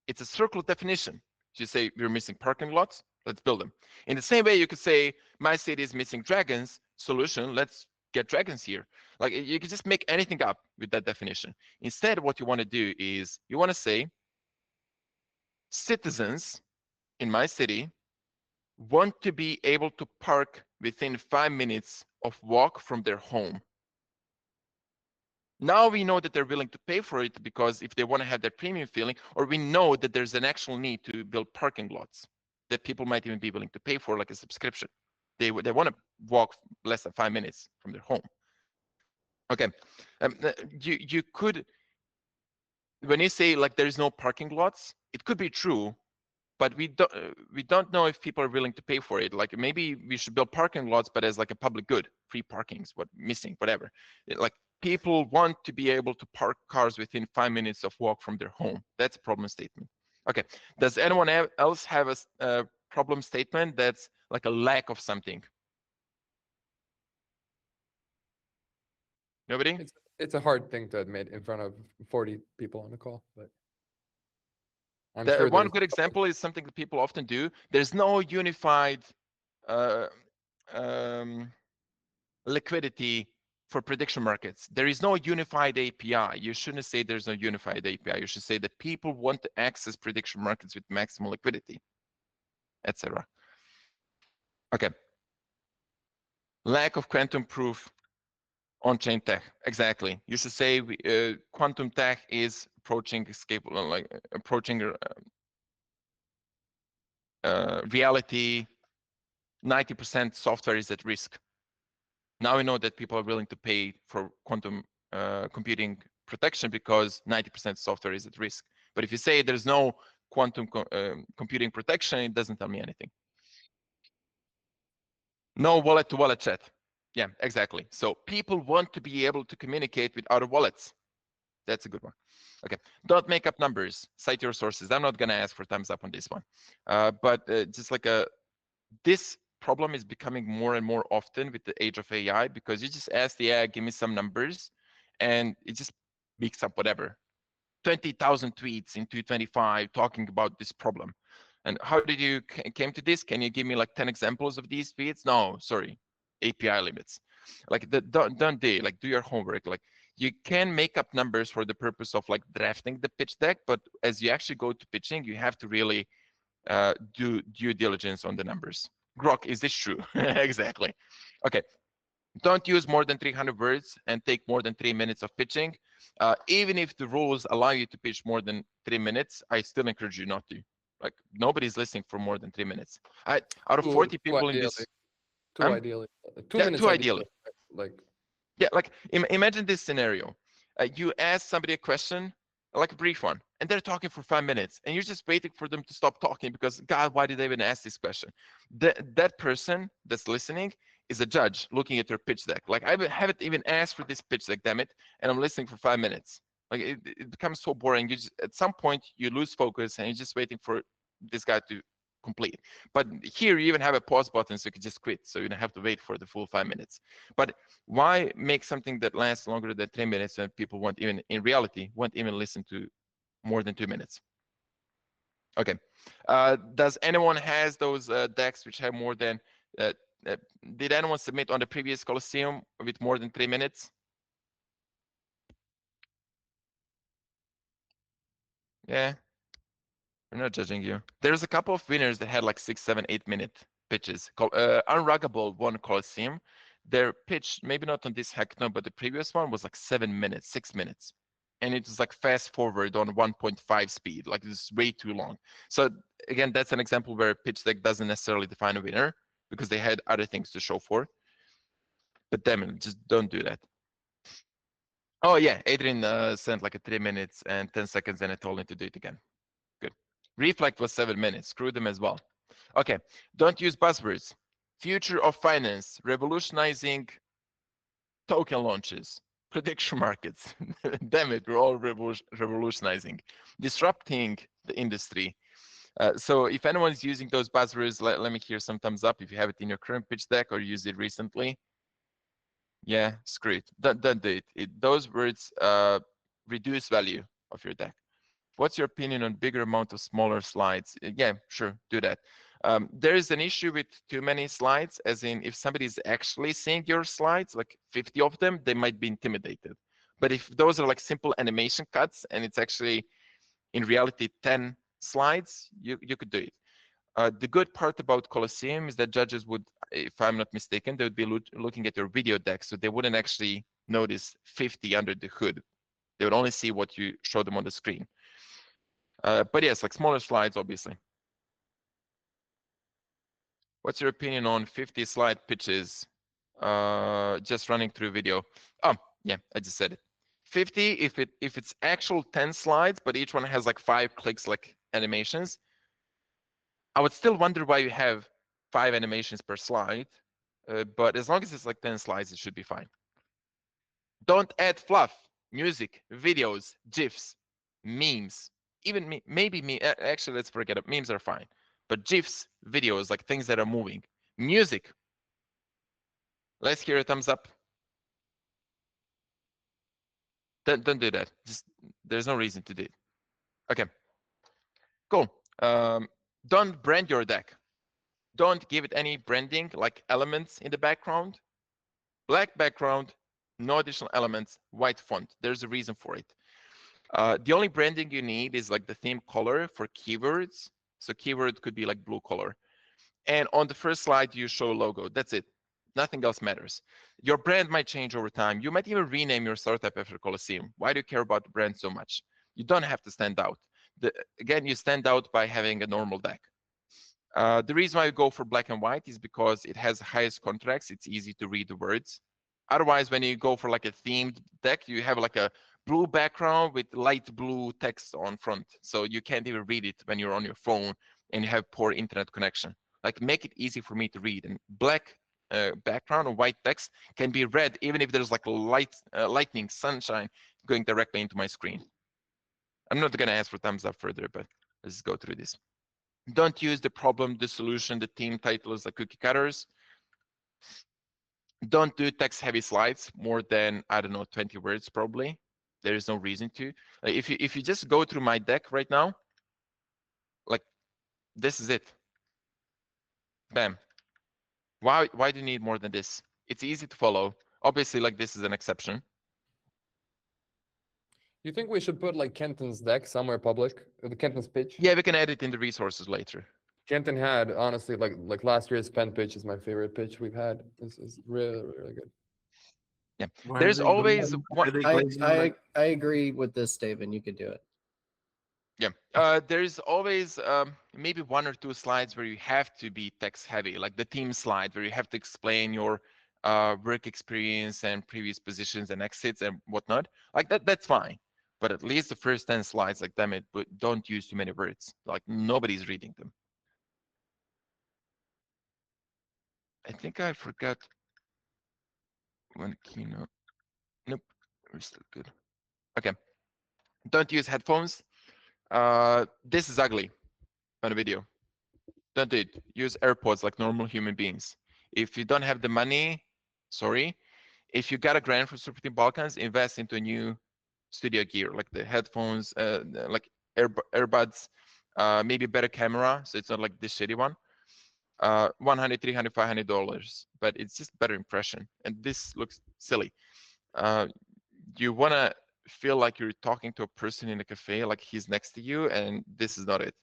Speaker 3: It's a circular definition. You say we're missing parking lots, let's build them. In the same way, you could say my city is missing dragons. Solution, let's get dragons here. Like you can just make anything up with that definition. Instead, what you want to do is you want to say citizens in my city want to be able to park within 5 minutes of walk from their home. Now we know that they're willing to pay for it because if they want to have that premium feeling, or we know that there's an actual need to build parking lots that people might even be willing to pay for, like a subscription. They want to walk less than 5 minutes from their home. Okay, you could, when you say like there's no parking lots, it could be true, but we don't know if people are willing to pay for it. Like maybe we should build parking lots, but as like a public good, free parkings, what missing, whatever. Like people want to be able to park cars within 5 minutes of walk from their home. That's a problem statement. Okay, does anyone else have a problem statement that's like a lack of something? Nobody?
Speaker 1: It's a hard thing to admit in front of 40 people on the call, but I'm
Speaker 3: One
Speaker 1: sure there's
Speaker 3: good example is something that people often do. There's no unified liquidity for prediction markets. There is no unified API. You shouldn't say there's no unified API. You should say that people want to access prediction markets with maximal liquidity, etc. Okay. Lack of quantum proof on-chain tech. Exactly. You should say quantum tech is approaching escapable, like approaching reality. 90% software is at risk. Now we know that people are willing to pay for quantum computing protection because 90% software is at risk. But if you say there's no quantum computing protection, it doesn't tell me anything. No wallet-to-wallet chat. Yeah, exactly. So people want to be able to communicate with other wallets. That's a good one. Okay, don't make up numbers. Cite your sources. I'm not going to ask for thumbs up on this one. But just like this problem is becoming more and more often with the age of AI, because you just ask the AI, give me some numbers, and it just makes up whatever. 20,000 tweets in 2025 talking about this problem. And how did you came to this? Can you give me like 10 examples of these tweets? No, sorry, API limits. Like don't like do your homework. Like you can make up numbers for the purpose of like drafting the pitch deck, but as you actually go to pitching, you have to really do due diligence on the numbers. Grok, is this true? Exactly. Okay. Don't use more than 300 words and take more than 3 minutes of pitching. Even if the rules allow you to pitch more than 3 minutes, I still encourage you not to. Like nobody's listening for more than 3 minutes. Out of 40 people in this,
Speaker 1: ideally, 2
Speaker 3: yeah,
Speaker 1: minutes
Speaker 3: too ideally.
Speaker 1: Like
Speaker 3: yeah, like imagine this scenario. You ask somebody a question like a brief one, and they're talking for 5 minutes, and you're just waiting for them to stop talking because, God, why did they even ask this question? That person that's listening is a judge looking at your pitch deck. Like, I haven't even asked for this pitch deck, damn it, and I'm listening for 5 minutes. Like, it becomes so boring. You just, at some point, you lose focus, and you're just waiting for this guy to complete. But here, you even have a pause button, so you can just quit, so you don't have to wait for the full 5 minutes. But why make something that lasts longer than 3 minutes when people won't even, in reality, won't even listen to more than 2 minutes? Okay. Does anyone has those decks which have more than, did anyone submit on the previous Colosseum with more than 3 minutes? Yeah, we're not judging you. There's a couple of winners that had like 6, 7, 8 minute pitches. Unruggable won Colosseum. Their pitch, maybe not on this hackathon, but the previous one was like 7 minutes, 6 minutes. And it was like fast forward on 1.5 speed, like it's way too long. So again, that's an example where pitch deck doesn't necessarily define a winner because they had other things to show for. But damn it, just don't do that. Oh yeah, Adrian sent like a 3 minutes and 10 seconds, and I told him to do it again. Good. Reflect was 7 minutes. Screw them as well. Okay. Don't use buzzwords. Future of finance, revolutionizing token launches, prediction markets. Damn it, we're all revolutionizing, disrupting the industry. So if anyone's using those buzzwords, let me hear some thumbs up if you have it in your current pitch deck or used it recently. Yeah, screw it. Don't do it. Those words reduce value of your deck. What's your opinion on bigger amount of smaller slides? Yeah, sure, do that. There is an issue with too many slides, as in if somebody is actually seeing your slides, like 50 of them, they might be intimidated. But if those are like simple animation cuts and it's actually in reality 10 slides, you could do it. The good part about Colosseum is that judges would, if I'm not mistaken, they would be looking at your video deck, so they wouldn't actually notice 50 under the hood. They would only see what you show them on the screen. But yes, like smaller slides, obviously. What's your opinion on 50 slide pitches just running through video? Oh, yeah, I just said it. 50 if it's actual 10 slides, but each one has like 5 clicks like animations. I would still wonder why you have 5 animations per slide, but as long as it's like 10 slides, it should be fine. Don't add fluff, music, videos, GIFs, memes, even maybe me. Actually, let's forget it. Memes are fine, but GIFs, videos, like things that are moving, music. Let's hear a thumbs up. Don't do that. Just there's no reason to do it. Okay, cool. Don't brand your deck. Don't give it any branding like elements in the background. Black background, no additional elements, white font. There's a reason for it. The only branding you need is like the theme color for keywords. So keyword could be like blue color. And on the first slide, you show logo. That's it. Nothing else matters. Your brand might change over time. You might even rename your startup after Colosseum. Why do you care about the brand so much? You don't have to stand out. Again, you stand out by having a normal deck. The reason why you go for black and white is because it has highest contracts. It's easy to read the words. Otherwise, when you go for like a themed deck, you have like a blue background with light blue text on front. So you can't even read it when you're on your phone and you have poor internet connection. Like make it easy for me to read. And black background or white text can be read even if there's like lightning, sunshine going directly into my screen. I'm not gonna ask for thumbs up further, but let's go through this. Don't use the problem, the solution, the theme titles like cookie cutters. Don't do text heavy slides more than, I don't know, 20 words probably. There is no reason to. Like if you just go through my deck right now, like this is it. Bam. Why do you need more than this? It's easy to follow. Obviously, like this is an exception.
Speaker 1: You think we should put like Kenton's deck somewhere public? The Kenton's pitch?
Speaker 3: Yeah, we can add it in the resources later.
Speaker 1: Kenton had, honestly, like last year's pen pitch is my favorite pitch we've had. It's really, really good.
Speaker 3: Yeah,
Speaker 4: Why are
Speaker 3: there's
Speaker 4: they
Speaker 3: always
Speaker 4: glazing- why are
Speaker 3: one.
Speaker 4: they glazing on that?
Speaker 5: I agree with this, David. You could do it.
Speaker 3: Yeah, there's always maybe 1 or 2 slides where you have to be text heavy, like the team slide where you have to explain your work experience and previous positions and exits and whatnot. Like that's fine. but at least the first 10 slides, like, damn it, but don't use too many words. Like, nobody's reading them. I think I forgot one keynote. Nope, we're still good. Okay, don't use headphones. This is ugly on a video. Don't do it. Use AirPods like normal human beings. If you don't have the money, sorry. If you got a grant from Superteam Balkans, invest into a new studio gear, like the headphones, like earbuds, maybe better camera, so it's not like this shitty one. $100, $300, $500, but it's just better impression. And this looks silly. You wanna feel like you're talking to a person in a cafe, like he's next to you, and this is not it.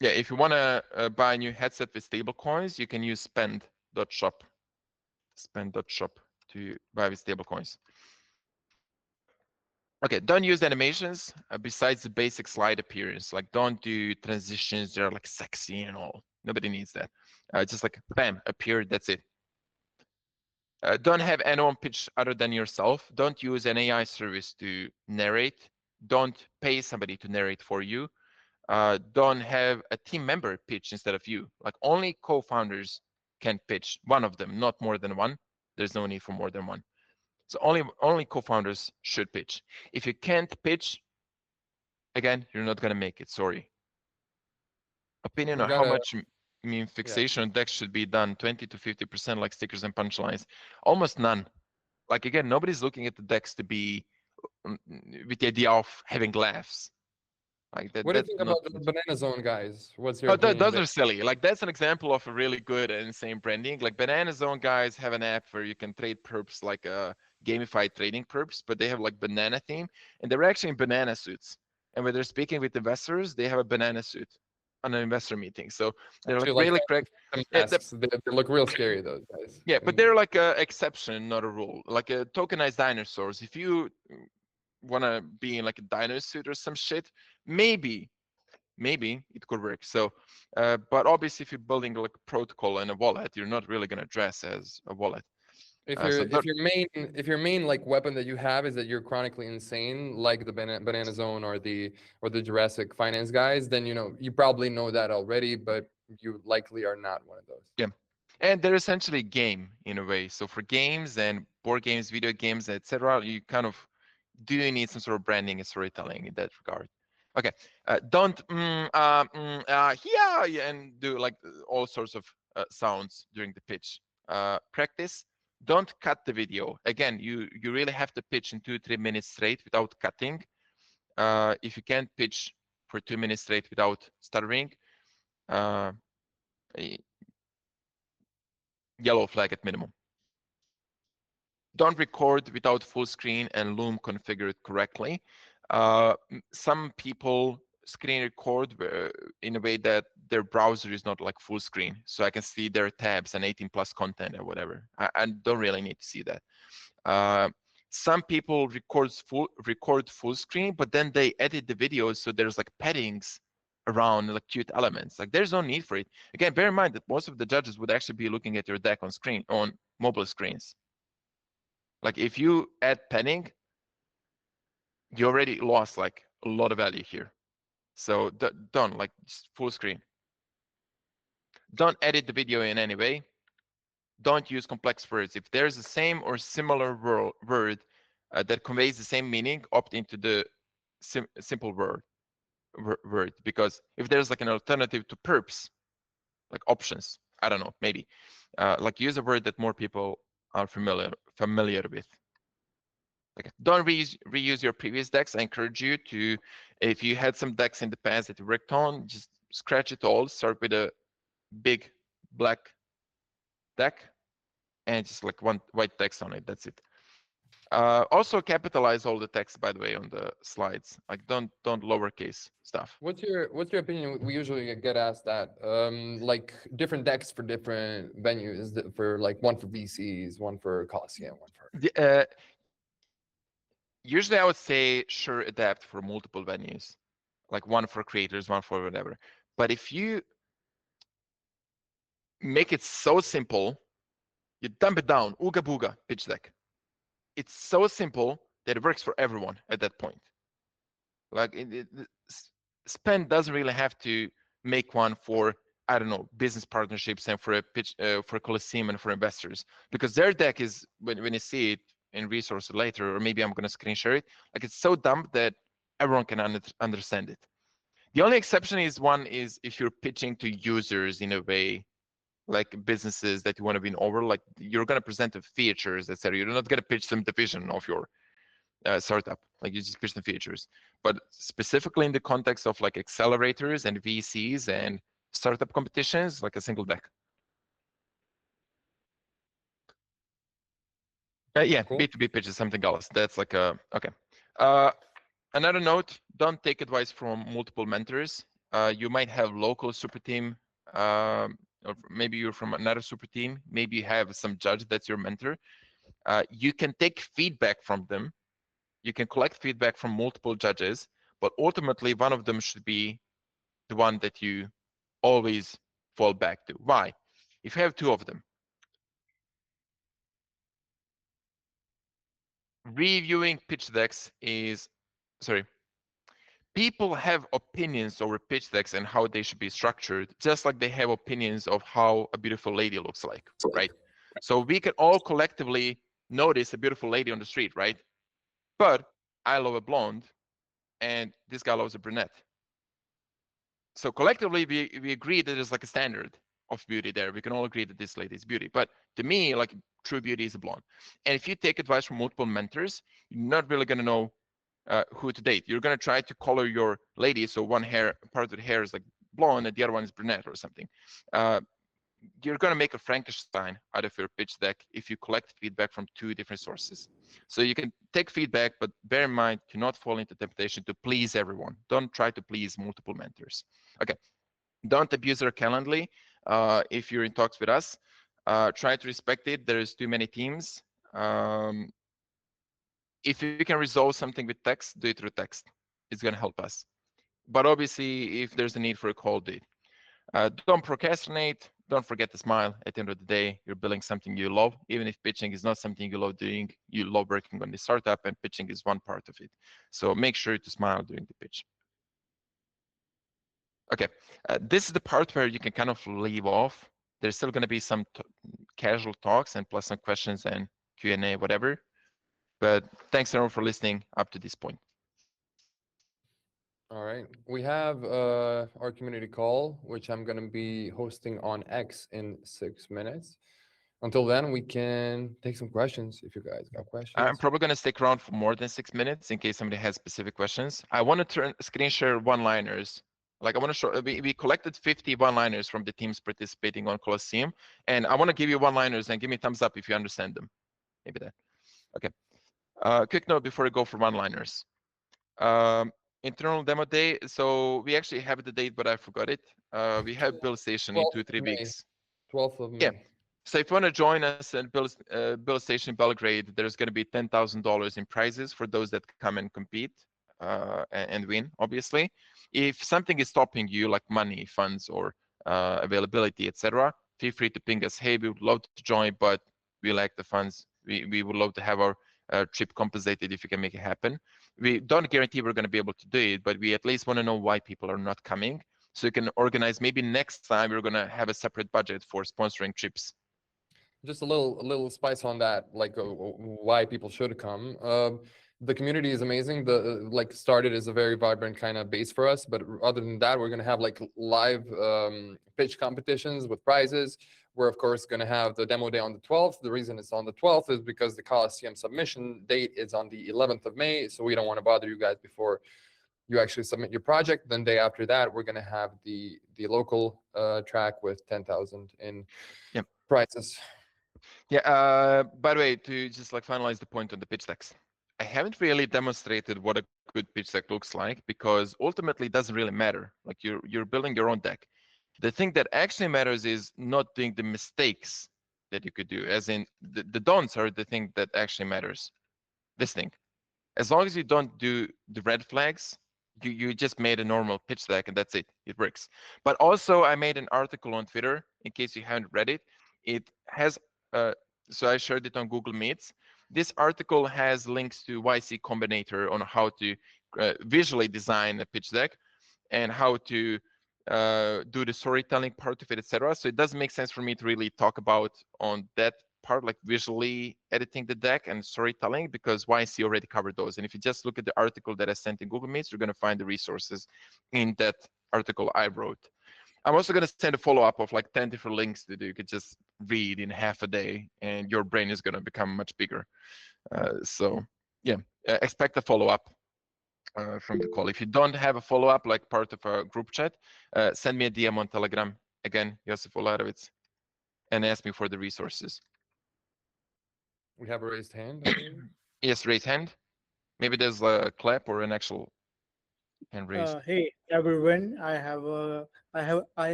Speaker 3: Yeah, if you wanna buy a new headset with stable coins, you can use spend.shop. Spend.shop to buy with stable coins. Okay, don't use animations besides the basic slide appearance. Like, don't do transitions, they're like sexy and all. Nobody needs that. Just like, bam, appeared, that's it. Don't have anyone pitch other than yourself. Don't use an AI service to narrate. Don't pay somebody to narrate for you. Don't have a team member pitch instead of you. Like, only co-founders can pitch, one of them, not more than one. There's no need for more than one. So only co-founders should pitch. If you can't pitch, again, you're not gonna make it, sorry. Opinion
Speaker 1: We
Speaker 3: on how
Speaker 1: gotta-
Speaker 3: much meme fixation on decks should be done, 20 to 50%, like stickers and punchlines. Almost none. Like, again, nobody's looking at the decks to be with the idea of having laughs. Like that.
Speaker 1: What do you
Speaker 3: That's
Speaker 1: think
Speaker 3: not.
Speaker 1: about the Banana Zone guys? What's your
Speaker 3: Oh,
Speaker 1: opinion
Speaker 3: those
Speaker 1: there?
Speaker 3: are silly. Like, that's an example of a really good and insane branding. Like, Banana Zone guys have an app where you can trade perps, like a gamified trading perps, but they have like banana theme, and they're actually in banana suits. And when they're speaking with investors, they have a banana suit on an investor meeting. So they're
Speaker 1: Actually,
Speaker 3: like really
Speaker 1: that-
Speaker 3: correct.
Speaker 1: them
Speaker 3: Yeah,
Speaker 1: masks, they look real scary, those guys.
Speaker 3: Yeah, but they're like a exception, not a rule. Like a tokenized dinosaurs. If you wanna be in like a dino suit or some shit, maybe it could work. So, but obviously, if you're building like a protocol and a wallet, you're not really gonna dress as a wallet.
Speaker 1: If
Speaker 3: so
Speaker 1: your
Speaker 3: don't-
Speaker 1: if your main like weapon that you have is that you're chronically insane, like the Banana Zone or the Jurassic Finance guys, then you probably know that already, but you likely are not one of those.
Speaker 3: Yeah, and they're essentially game in a way. So for games and board games, video games, etc., you kind of do need some sort of branding and storytelling in that regard. Okay, don't yeah, and do like all sorts of sounds during the pitch. Practice. Don't cut the video. Again, you really have to pitch in 2-3 minutes straight without cutting. If you can't pitch for 2 minutes straight without stuttering, yellow flag at minimum. Don't record without full screen and Loom configured correctly. Some people screen record in a way that their browser is not like full screen, so I can see their tabs and 18+ content or whatever. I don't really need to see that. Some people record full screen, but then they edit the videos so there's like paddings around like cute elements. Like, there's no need for it. Again, bear in mind that most of the judges would actually be looking at your deck on mobile screens. Like, if you add padding, you already lost like a lot of value here. So don't like just full screen. Don't edit the video in any way. Don't use complex words. If there's the same or similar word that conveys the same meaning, opt into the simple word, because if there's like an alternative to perps, like options, I don't know, maybe like use a word that more people are familiar with. Okay. Don't reuse your previous decks. I encourage you to, if you had some decks in the past that you worked on, just scratch it all, start with a big black deck and just like one white text on it. That's it. Also capitalize all the text, by the way, on the slides. Like, don't lowercase stuff.
Speaker 1: What's your opinion? We usually get asked that, like different decks for different venues, for like one for VCs, one for Colosseum, one for.
Speaker 3: Usually I would say sure, adapt for multiple venues, like one for creators, one for whatever. But if you make it so simple, you dump it down, ooga booga pitch deck. It's so simple that it works for everyone at that point. Like Spend doesn't really have to make one for, I don't know, business partnerships and for a pitch for Colosseum and for investors, because their deck is, when you see it in resources later, or maybe I'm going to screen share it, like it's so dumb that everyone can understand it. The only exception is if you're pitching to users in a way, like businesses that you want to win over, like you're going to present the features, etc. You're not going to pitch them the vision of your startup, like you just pitch the features. But specifically in the context of like accelerators and VCs and startup competitions, like a single deck. Yeah,
Speaker 1: Cool.
Speaker 3: B2B pitch is something else. That's like a, okay. Another note, don't take advice from multiple mentors. You might have local super team, or maybe you're from another super team. Maybe you have some judge that's your mentor. You can take feedback from them. You can collect feedback from multiple judges, but ultimately one of them should be the one that you always fall back to. Why? If you have two of them, reviewing pitch decks is, sorry, people have opinions over pitch decks and how they should be structured, just like they have opinions of how a beautiful lady looks like, right? So we can all collectively notice a beautiful lady on the street, right? But I love a blonde and this guy loves a brunette. So collectively, we agree that there's like a standard of beauty there. We can all agree that this lady is beauty. But to me, like true beauty is a blonde. And if you take advice from multiple mentors, you're not really going to know who to date. You're going to try to color your lady so one hair, part of the hair is like blonde and the other one is brunette or something. You're going to make a Frankenstein out of your pitch deck if you collect feedback from two different sources. So you can take feedback, but bear in mind, do not fall into temptation to please everyone. Don't try to please multiple mentors. Okay, don't abuse their Calendly. If you're in talks with us, try to respect it. There's too many teams. If you can resolve something with text, do it through text. It's going to help us. But obviously, if there's a need for a call, do it. Don't procrastinate. Don't forget to smile. At the end of the day, you're building something you love. Even if pitching is not something you love doing, you love working on the startup, and pitching is one part of it. So make sure to smile during the pitch. Okay, this is the part where you can kind of leave off. There's still going to be some casual talks and plus some questions and Q&A, whatever. But thanks everyone for listening up to this point.
Speaker 1: All right. We have our community call, which I'm going to be hosting on X in 6 minutes. Until then, we can take some questions if you guys got questions.
Speaker 3: I'm probably going to stick around for more than 6 minutes in case somebody has specific questions. I want to screen share one-liners. Like I want to show, we collected 50 one-liners from the teams participating on Colosseum. And I want to give you one-liners and give me a thumbs up if you understand them. Maybe that. Okay. Quick note before we go for one-liners. Internal demo day. So we actually have the date, but I forgot it. We have Build Station in 2-3 weeks.
Speaker 1: 12th of May.
Speaker 3: Yeah. So if you want to join us at Build Station Belgrade, there's going to be $10,000 in prizes for those that come and compete and win, obviously. If something is stopping you, like money, funds, or availability, etc., feel free to ping us. Hey, we would love to join, but we lack the funds. We would love to have our trip compensated if you can make it happen. We don't guarantee we're going to be able to do it, but we at least want to know why people are not coming. So you can organize, maybe next time we're going to have a separate budget for sponsoring trips.
Speaker 1: Just a little spice on that, like why people should come. The community is amazing. The like started as a very vibrant kind of base for us, but other than that, we're gonna have like live pitch competitions with prizes. We're of course gonna have the demo day on the 12th. The reason it's on the 12th is because the Colosseum submission date is on the 11th of May, so we don't want to bother you guys before you actually submit your project. Then day after that, we're gonna have the local track with 10,000 in prizes.
Speaker 3: Yeah, by the way, to just like finalize the point on the pitch decks, I haven't really demonstrated what a good pitch deck looks like because ultimately it doesn't really matter. Like you're building your own deck. The thing that actually matters is not doing the mistakes that you could do, as in the don'ts are the thing that actually matters. This thing. As long as you don't do the red flags, you just made a normal pitch deck and that's it. It works. But also I made an article on Twitter in case you haven't read it. It has so I shared it on Google Meets. This article has links to YC Combinator on how to visually design a pitch deck and how to do the storytelling part of it, etc. So it doesn't make sense for me to really talk about on that part, like visually editing the deck and storytelling, because YC already covered those. And if you just look at the article that I sent in Google Meets, you're going to find the resources in that article I wrote. I'm also going to send a follow-up of like 10 different links that you could just read in half a day, and your brain is going to become much bigger. So yeah, expect a follow-up from the call. If you don't have a follow-up like part of a group chat, send me a DM on Telegram. Again, Josip Olarovic, and ask me for the resources.
Speaker 1: We have a raised hand. I believe.
Speaker 3: Yes, raise hand. Maybe there's a clap or an actual hand raised.
Speaker 6: Hey everyone, I have a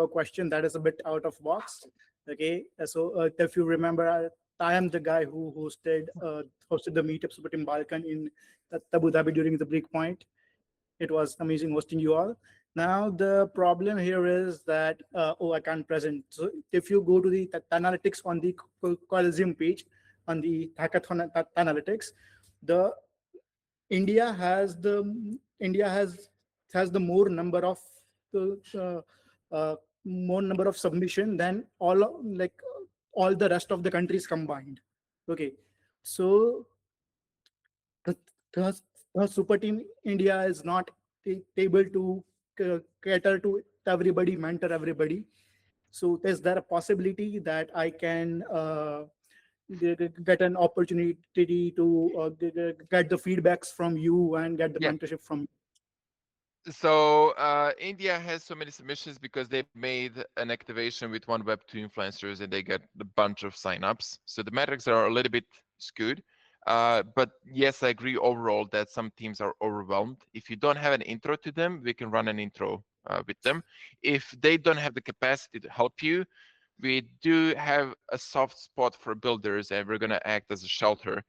Speaker 6: question that is a bit out of box. Okay, so if you remember, I am the guy who hosted the meetup Superteam Balkan in Abu Dhabi during the break point. It was amazing hosting you all. Now the problem here is that I can't present. So if you go to the analytics on the Colosseum page, on the hackathon analytics, the India has the more number of submission than all the rest of the countries combined. Okay, so the super team India is not able to cater to everybody, mentor everybody. So is there a possibility that I can get an opportunity to get the feedbacks from you and get the mentorship from you?
Speaker 3: So India has so many submissions because they made an activation with one Web2 influencers and they get a bunch of signups. So the metrics are a little bit skewed. But yes, I agree overall that some teams are overwhelmed. If you don't have an intro to them, we can run an intro with them. If they don't have the capacity to help you, we do have a soft spot for builders and we're going to act as a shelter.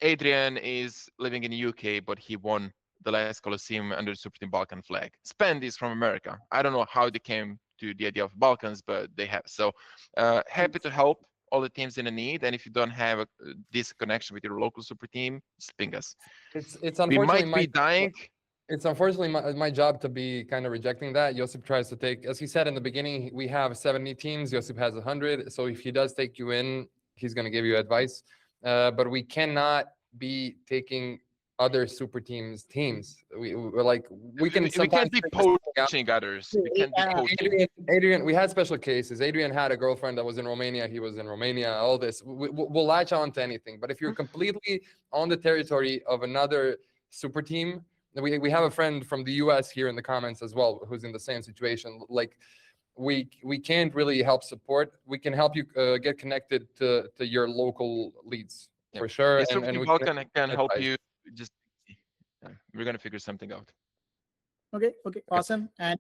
Speaker 3: Adrian is living in the UK, but he won the last Colosseum under the Superteam Balkan flag. Spend is from America. I don't know how they came to the idea of Balkans, but they have. So happy to help all the teams in the need. And if you don't have this connection with your local super team, just ping us.
Speaker 1: It's
Speaker 3: We
Speaker 1: unfortunately
Speaker 3: might be dying.
Speaker 1: It's unfortunately my job to be kind of rejecting that. Josip tries to take, as he said in the beginning, we have 70 teams. Josip has 100. So if he does take you in, he's going to give you advice. But we cannot be taking other super teams. We're like, we can
Speaker 3: We can't be poaching others. We can't be poaching.
Speaker 1: Adrian, we had special cases. Adrian had a girlfriend that was in Romania. He was in Romania. All this, we'll latch on to anything. But if you're completely on the territory of another super team, we have a friend from the US here in the comments as well, who's in the same situation. Like, we can't really help support. We can help you get connected to your local leads for sure.
Speaker 3: Yes,
Speaker 1: and we
Speaker 3: Balkan can help you. Just we're gonna figure something out.
Speaker 6: Okay, awesome. And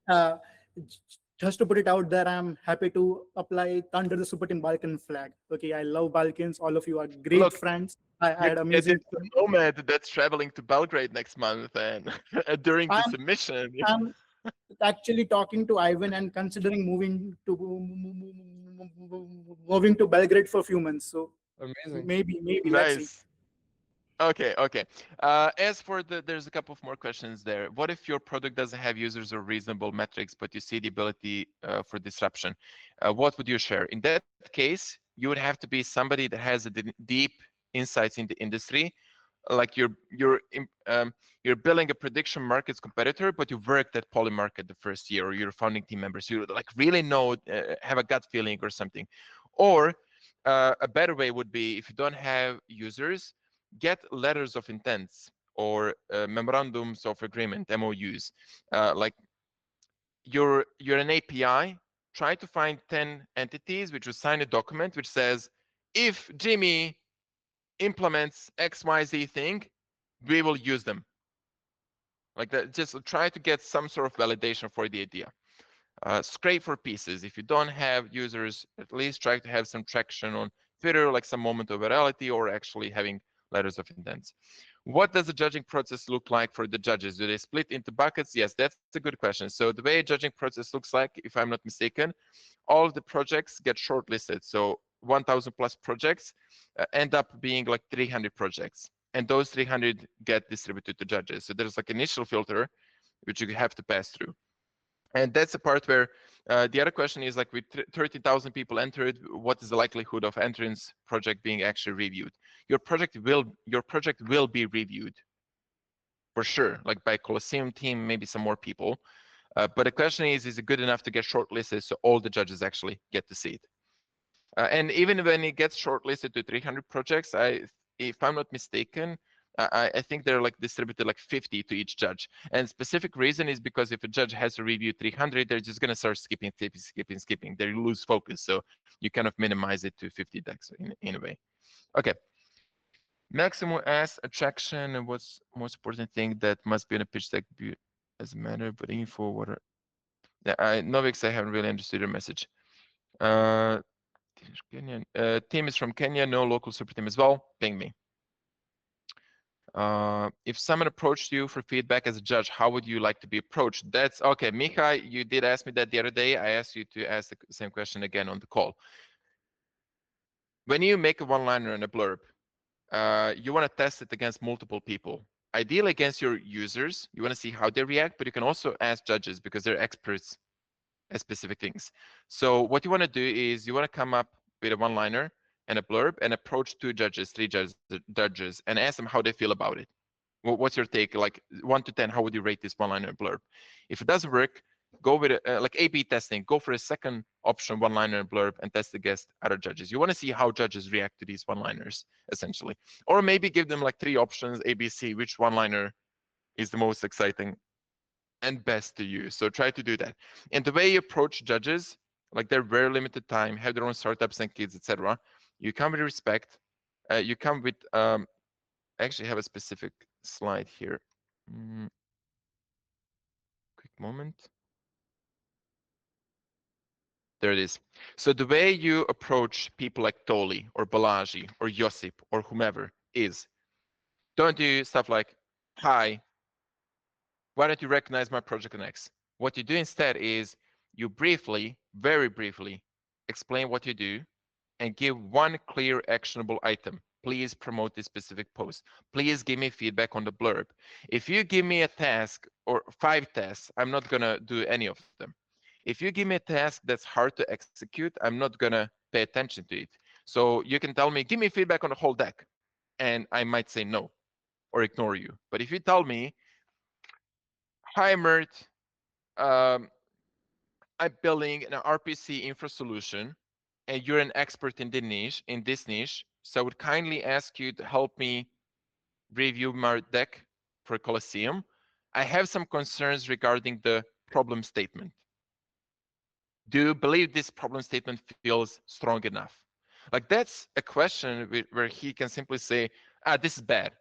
Speaker 6: just to put it out there, I'm happy to apply under the Superteam Balkan flag. Okay, I love Balkans. All of you are great friends. I had amazing.
Speaker 3: Nomad that's traveling to Belgrade next month, and during the submission.
Speaker 6: I'm actually talking to Ivan and considering moving to Belgrade for a few months. So
Speaker 1: amazing.
Speaker 6: Maybe.
Speaker 3: Nice.
Speaker 6: Let's see.
Speaker 3: Okay. As for there's a couple of more questions there. What if your product doesn't have users or reasonable metrics, but you see the ability for disruption? What would you share? In that case, you would have to be somebody that has a deep insights in the industry. Like you're building a prediction markets competitor, but you worked at Polymarket the first year, or you're founding team members. You like really know, have a gut feeling or something. Or a better way would be, if you don't have users, get letters of intents or memorandums of agreement, MOUs. Like you're an API, try to find 10 entities which will sign a document which says, if Jimmy implements XYZ thing, we will use them. Like that, just try to get some sort of validation for the idea. Scrape for pieces. If you don't have users, at least try to have some traction on Twitter, like some moment of virality, or actually having letters of intents. What does the judging process look like for the judges? Do they split into buckets? Yes, that's a good question. So the way a judging process looks like, if I'm not mistaken, all of the projects get shortlisted. So 1,000 plus projects end up being like 300 projects, and those 300 get distributed to judges. So there's like initial filter which you have to pass through, and that's the part where the other question is like, with 30,000 people entered, what is the likelihood of entrance project being actually reviewed? Your project will be reviewed for sure, like by Colosseum team, maybe some more people. But the question is it good enough to get shortlisted so all the judges actually get to see it? And even when it gets shortlisted to 300 projects, if I'm not mistaken, I think they're like distributed like 50 to each judge. And specific reason is because if a judge has to review 300, they're just gonna start skipping. They lose focus. So you kind of minimize it to 50 decks in a way. Okay. Maximum as attraction, and what's most important thing that must be in a pitch deck as a matter, but info, what are... Novix, I haven't really understood your message. Team is from Kenya, no local super team as well, ping me. If someone approached you for feedback as a judge, how would you like to be approached? That's okay. Mihai, you did ask me that the other day. I asked you to ask the same question again on the call. When you make a one-liner and a blurb, you want to test it against multiple people. Ideally against your users. You want to see how they react, but you can also ask judges because they're experts at specific things. So what you want to do is you want to come up with a one-liner and a blurb and approach 2 judges, 3 judges, and ask them how they feel about it. What's your take? Like 1 to 10, how would you rate this one-liner and blurb? If it doesn't work, go with like A/B testing. Go for a second option, one-liner and blurb, and test against other judges. You want to see how judges react to these one-liners, essentially. Or maybe give them like 3 options, A, B, C, which one-liner is the most exciting and best to use. So try to do that. And the way you approach judges, like they're very limited time, have their own startups and kids, etc. You come with respect. You come with I actually have a specific slide here. Quick moment. There it is. So the way you approach people like Toli or Balaji or Josip or whomever is, don't do stuff like, hi, why don't you recognize my project next? What you do instead is you briefly, very briefly, explain what you do and give one clear actionable item. Please promote this specific post. Please give me feedback on the blurb. If you give me a task or 5 tasks, I'm not gonna do any of them. If you give me a task that's hard to execute, I'm not gonna pay attention to it. So you can tell me, give me feedback on the whole deck, and I might say no or ignore you. But if you tell me, hi Mert, I'm building an RPC infra solution, and you're an expert in this niche, so I would kindly ask you to help me review my deck for Colosseum. I have some concerns regarding the problem statement. Do you believe this problem statement feels strong enough? Like that's a question where he can simply say, this is bad.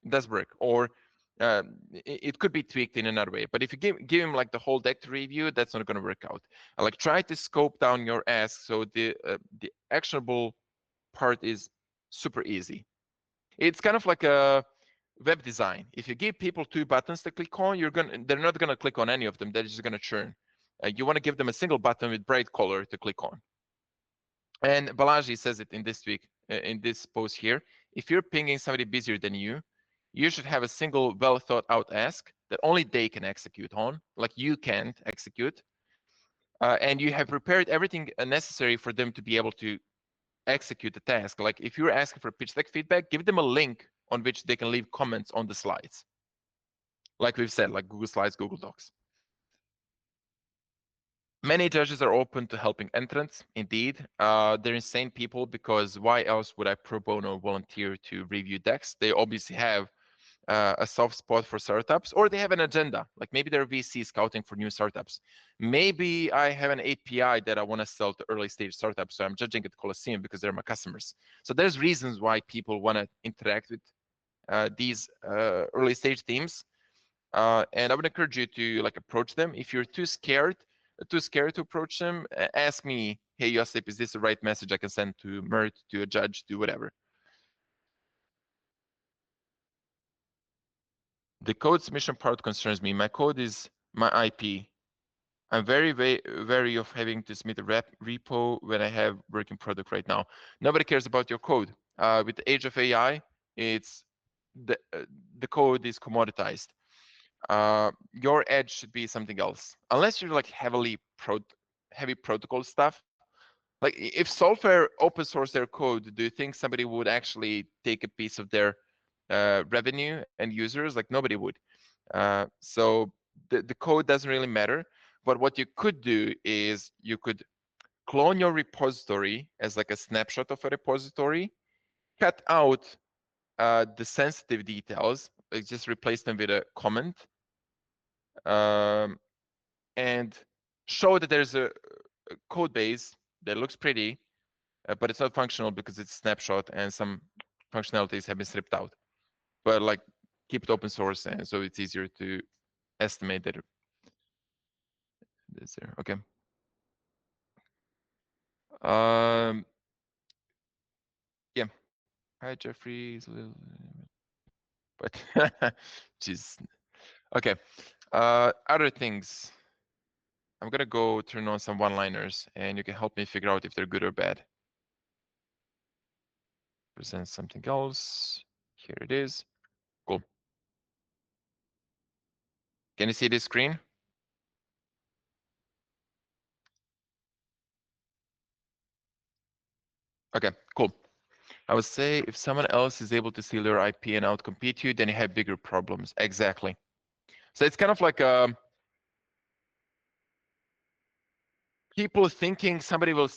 Speaker 3: It does work. Or it could be tweaked in another way. But if you give him like the whole deck to review, that's not going to work out. Like try to scope down your ask so the actionable part is super easy. It's kind of like a web design. If you give people 2 buttons to click on, they're not gonna click on any of them. They're just gonna churn. You want to give them a single button with bright color to click on. And Balaji says it in this post here. If you're pinging somebody busier than you, you should have a single well thought out ask that only they can execute on, like you can't execute. And you have prepared everything necessary for them to be able to execute the task. Like if you're asking for pitch deck feedback, give them a link on which they can leave comments on the slides. Like we've said, like Google Slides, Google Docs. Many judges are open to helping entrants. Indeed, they're insane people, because why else would I pro bono volunteer to review decks? They obviously have a soft spot for startups, or they have an agenda. Like maybe they're VC scouting for new startups. Maybe I have an API that I want to sell to early stage startups, so I'm judging at Colosseum because they're my customers. So there's reasons why people want to interact with these early stage teams. And I would encourage you to like approach them. If you're too scared to approach them, ask me, hey Josip, is this the right message I can send to Mert, to a judge, to whatever? The code submission part concerns me. My code is my IP. I'm very wary of having to submit a repo when I have working product right now. Nobody cares about your code. With the age of AI, it's the code is commoditized. Your edge should be something else, unless you're like heavy protocol stuff. Like if Software open source their code, do you think somebody would actually take a piece of their revenue and users? Like nobody would. So the code doesn't really matter. But what you could do is you could clone your repository as like a snapshot of a repository, cut out the sensitive details, like just replace them with a comment, and show that there's a code base that looks pretty, but it's not functional because it's a snapshot and some functionalities have been stripped out. But like keep it open source, and so it's easier to estimate that it's there. Okay. Yeah. Hi, Jeffrey. But jeez. Okay. Other things. I'm gonna go turn on some one-liners, and you can help me figure out if they're good or bad. Present something else. Here it is. Cool. Can you see this screen? Okay, cool. I would say if someone else is able to steal your IP and outcompete you, then you have bigger problems. Exactly. So it's kind of like people thinking somebody will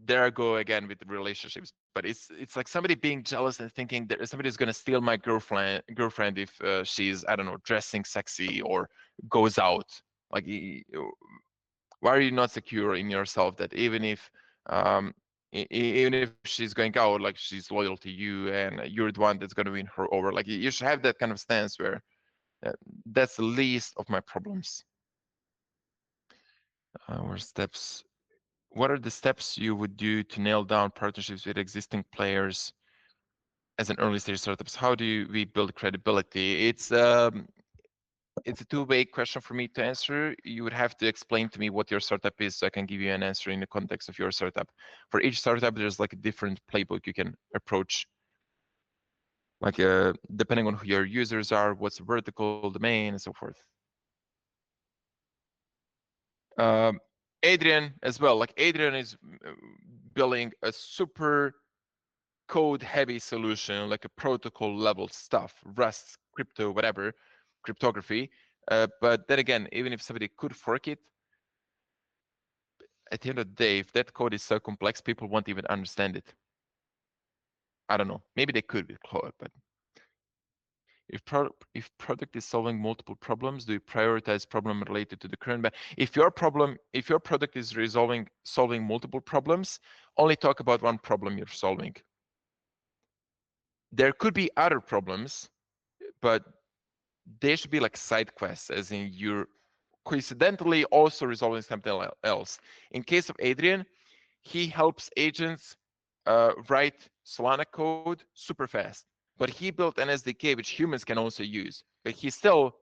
Speaker 3: there I go again with relationships, but it's like somebody being jealous and thinking that somebody's going to steal my girlfriend if she's, I don't know, dressing sexy or goes out. Like, why are you not secure in yourself that even if even if she's going out, like she's loyal to you and you're the one that's going to win her over? Like you should have that kind of stance where that's the least of my problems. Where steps? What are the steps you would do to nail down partnerships with existing players as an early stage startups? How do we build credibility? It's a two-way question for me to answer. You would have to explain to me what your startup is so I can give you an answer in the context of your startup. For each startup, there's like a different playbook you can approach. Like depending on who your users are, what's the vertical domain, and so forth. Adrian as well. Like Adrian is building a super code heavy solution, like a protocol level stuff, Rust, crypto, whatever, cryptography. But then again, even if somebody could fork it, at the end of the day, if that code is so complex, people won't even understand it. I don't know. Maybe they could with Claude, but if product is solving multiple problems, do you prioritize problem related to the current? If your product is solving multiple problems, only talk about one problem you're solving. There could be other problems, but they should be like side quests, as in you're coincidentally also resolving something else. In case of Adrian, he helps agents write Solana code super fast, but he built an SDK which humans can also use, but he still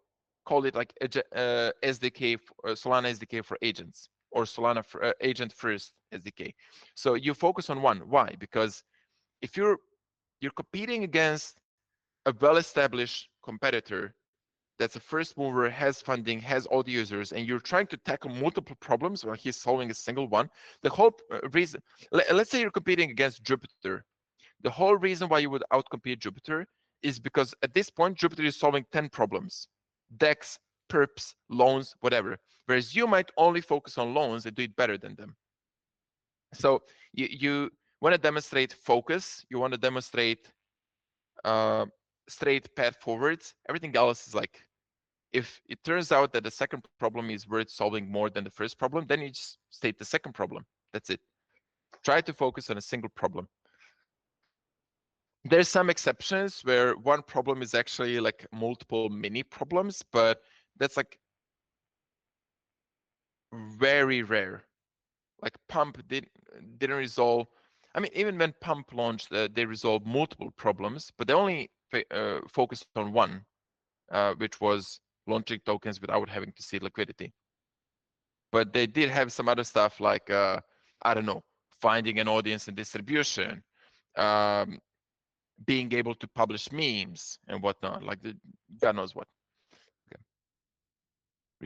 Speaker 3: called it like SDK, Solana SDK for agents, or Solana for, agent first SDK. So you focus on one. Why? Because if you're competing against a well-established competitor that's a first mover, has funding, has all the users, and you're trying to tackle multiple problems while he's solving a single one, the whole reason, let's say you're competing against Jupyter. The whole reason why you would outcompete Jupyter is because at this point, Jupyter is solving 10 problems, DEX, perps, loans, whatever, whereas you might only focus on loans and do it better than them. So you want to demonstrate focus, you want to demonstrate straight path forwards. Everything else is like, if it turns out that the second problem is worth solving more than the first problem, then you just state the second problem. That's it. Try to focus on a single problem. There's some exceptions where one problem is actually like multiple mini problems, but that's like very rare. Like Pump didn't resolve. I mean, even when Pump launched, they resolved multiple problems, but they only focused on one, which was launching tokens without having to see liquidity. but they did have some other stuff like I don't know, finding an audience and distribution, being able to publish memes and whatnot, like God knows what. Okay.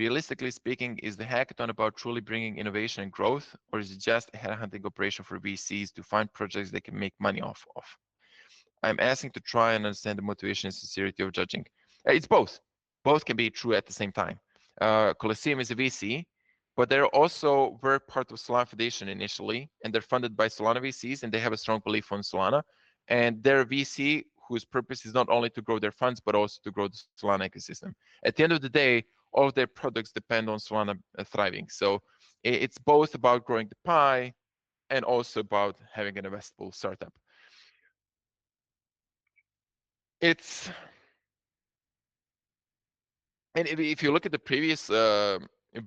Speaker 3: Realistically speaking, is the hackathon about truly bringing innovation and growth, or is it just a headhunting operation for VCs to find projects they can make money off of? I'm asking to try and understand the motivation and sincerity of judging. It's both. Both can be true at the same time. Colosseum is a VC, but they're also were part of Solana Foundation initially, and they're funded by Solana VCs, and they have a strong belief on Solana. And they're a VC whose purpose is not only to grow their funds, but also to grow the Solana ecosystem. At the end of the day, all of their products depend on Solana thriving. So it's both about growing the pie and also about having an investable startup. It's, and if you look at the previous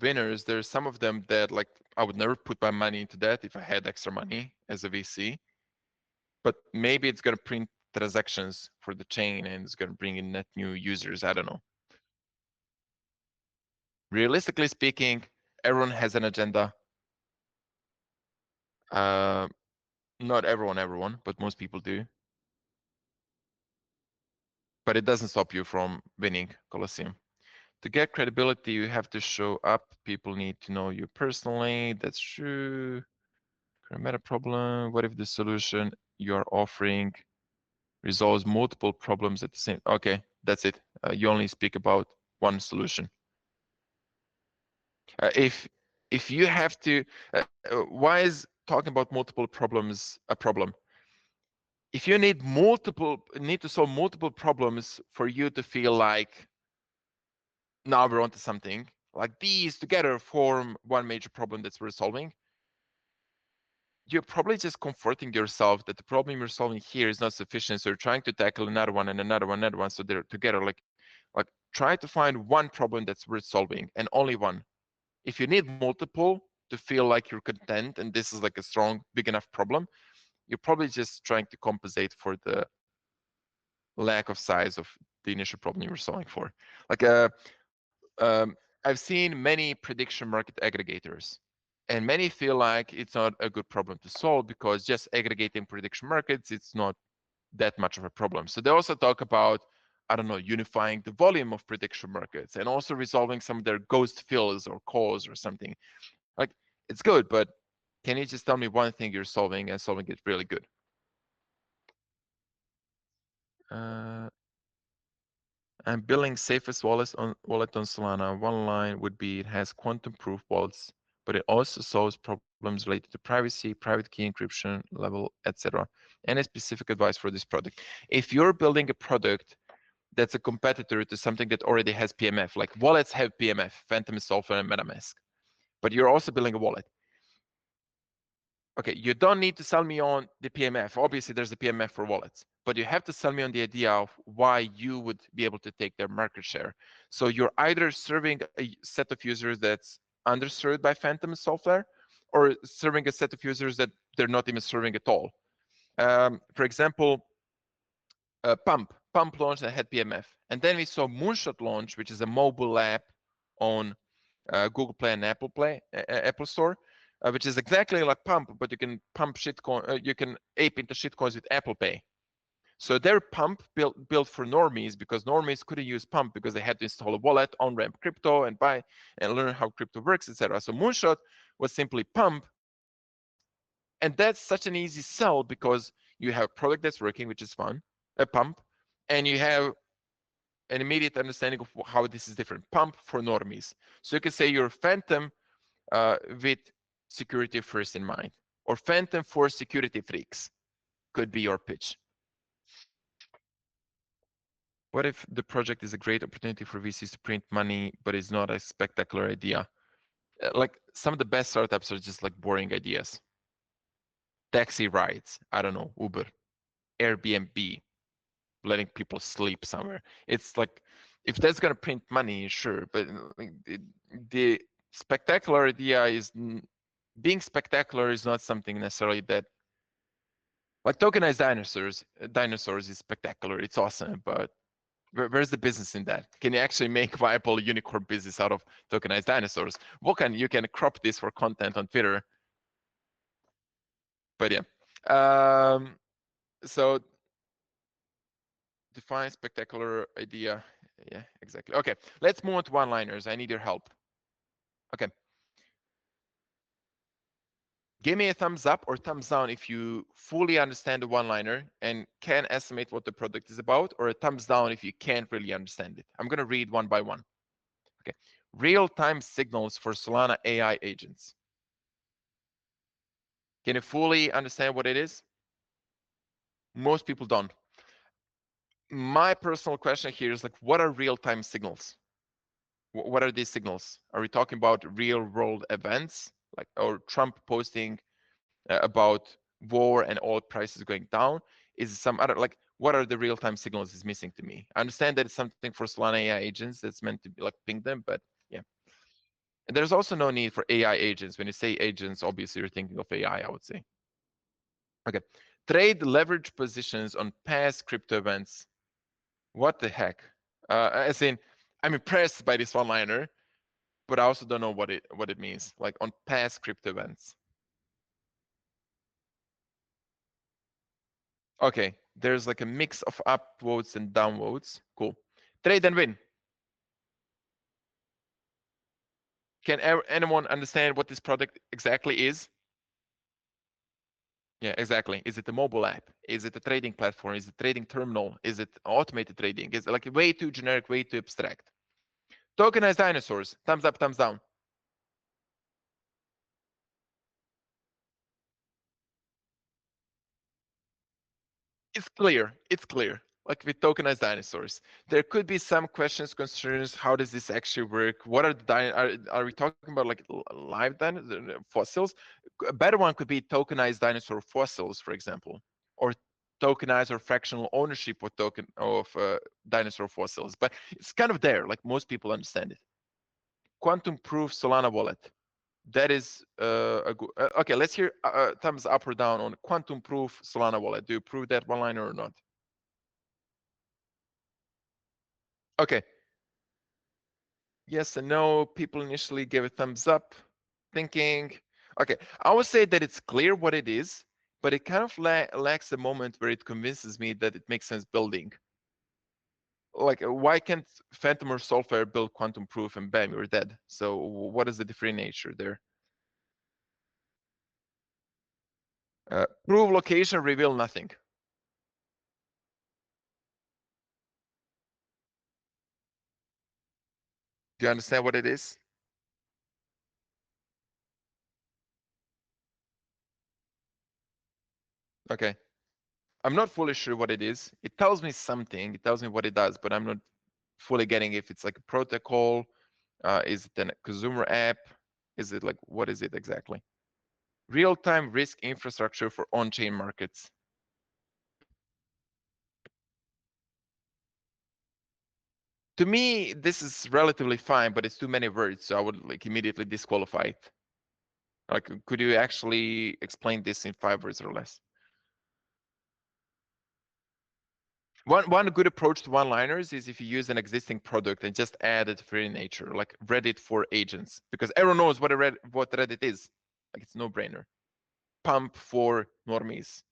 Speaker 3: winners, there's some of them that like I would never put my money into that if I had extra money as a VC. But maybe it's gonna print transactions for the chain and it's gonna bring in net new users. I don't know. Realistically speaking, everyone has an agenda. Not everyone, but most people do. But it doesn't stop you from winning Colosseum. To get credibility, you have to show up. People need to know you personally. That's true. Current meta problem. What if the solution you are offering resolves multiple problems at the same? Okay, that's it. You only speak about one solution. If you have to, why is talking about multiple problems a problem? If you need to solve multiple problems for you to feel like now we're onto something, like these together form one major problem that's we're solving, you're probably just comforting yourself that the problem you're solving here is not sufficient. So you're trying to tackle another one and another one, another one. So they're together. Like try to find one problem that's worth solving and only one. If you need multiple to feel like you're content and this is like a strong, big enough problem, you're probably just trying to compensate for the lack of size of the initial problem you were solving for. Like I've seen many prediction market aggregators, and many feel like it's not a good problem to solve because just aggregating prediction markets, it's not that much of a problem. So they also talk about, I don't know, unifying the volume of prediction markets and also resolving some of their ghost fills or calls or something. Like it's good, but can you just tell me one thing you're solving and solving it really good? I'm building safest wallet on Solana. One line would be it has quantum-proof wallets, but it also solves problems related to privacy, private key encryption level, etc. Any specific advice for this product? If you're building a product that's a competitor to something that already has PMF, like wallets have PMF, Phantom Software and MetaMask, but you're also building a wallet. Okay, you don't need to sell me on the PMF. Obviously, there's a PMF for wallets, but you have to sell me on the idea of why you would be able to take their market share. So you're either serving a set of users that's underserved by Phantom software, or serving a set of users that they're not even serving at all. For example, Pump launched and had PMF, and then we saw Moonshot launch, which is a mobile app on Google Play and Apple Store. Which is exactly like Pump, but you can pump shitcoin. You can ape into shitcoins with Apple Pay. So their Pump built for normies because normies couldn't use Pump because they had to install a wallet, on-ramp crypto, and buy and learn how crypto works, etc. So Moonshot was simply Pump, and that's such an easy sell because you have a product that's working, which is fun, a Pump, and you have an immediate understanding of how this is different. Pump for normies. So you can say you're Phantom with security first in mind, or Phantom for security freaks could be your pitch. What if the project is a great opportunity for VCs to print money, but it's not a spectacular idea? Like some of the best startups are just like boring ideas. Taxi rides, I don't know, Uber, Airbnb, letting people sleep somewhere. It's like, if that's gonna print money, sure, but the spectacular idea is being spectacular is not something necessarily that, like tokenized dinosaurs is spectacular, it's awesome, but Where's the business in that? Can you actually make viable unicorn business out of tokenized dinosaurs? You can crop this for content on Twitter. But yeah, so define spectacular idea. Yeah, exactly. Okay, let's move on to one-liners. I need your help. Okay. Give me a thumbs up or thumbs down if you fully understand the one-liner and can estimate what the product is about, or a thumbs down if you can't really understand it. I'm gonna read one by one. Okay, real-time signals for Solana AI agents. Can you fully understand what it is? Most people don't. My personal question here is like, what are real-time signals? What are these signals? Are we talking about real-world events, like or Trump posting about war and oil prices going down? Is it some other, like, what are the real-time signals is missing to me? I understand that it's something for Solana AI agents that's meant to be like ping them, but yeah. And there's also no need for AI agents. When you say agents, obviously you're thinking of AI, I would say. Okay, trade leverage positions on past crypto events. What the heck? As in, I'm impressed by this one-liner, but I also don't know what it means. Like on past crypto events. Okay, there's like a mix of upvotes and downvotes. Cool. Trade and win. Can anyone understand what this product exactly is? Yeah, exactly. Is it a mobile app? Is it a trading platform? Is it a trading terminal? Is it automated trading? Is it like way too generic, way too abstract? Tokenized dinosaurs. Thumbs up, thumbs down. It's clear. It's clear. Like with tokenized dinosaurs, there could be some questions, concerns. How does this actually work? What are the are we talking about like live fossils? A better one could be tokenized dinosaur fossils, for example, or tokenized or fractional ownership of dinosaur fossils. But it's kind of there. Like most people understand it. Quantum proof Solana wallet. That is a good. Okay, let's hear thumbs up or down on quantum proof Solana wallet. Do you prove that one liner or not? Okay. Yes and no. People initially gave a thumbs up, thinking. Okay, I would say that it's clear what it is, but it kind of lacks the moment where it convinces me that it makes sense building. Like, why can't Phantom or Soulfire build quantum proof and bam, you're dead? So what is the different nature there? Prove location, reveal nothing. Do you understand what it is? Okay. I'm not fully sure what it is. It tells me something. It tells me what it does, but I'm not fully getting if it's like a protocol. Is it a consumer app? Is it like, what is it exactly? Real-time risk infrastructure for on-chain markets. To me, this is relatively fine, but it's too many words, so I would like immediately disqualify it. Like, could you actually explain this in 5 words or less? One good approach to one-liners is if you use an existing product and just add it for nature, like Reddit for agents, because everyone knows what Reddit is. Like, it's no-brainer. Pump for normies,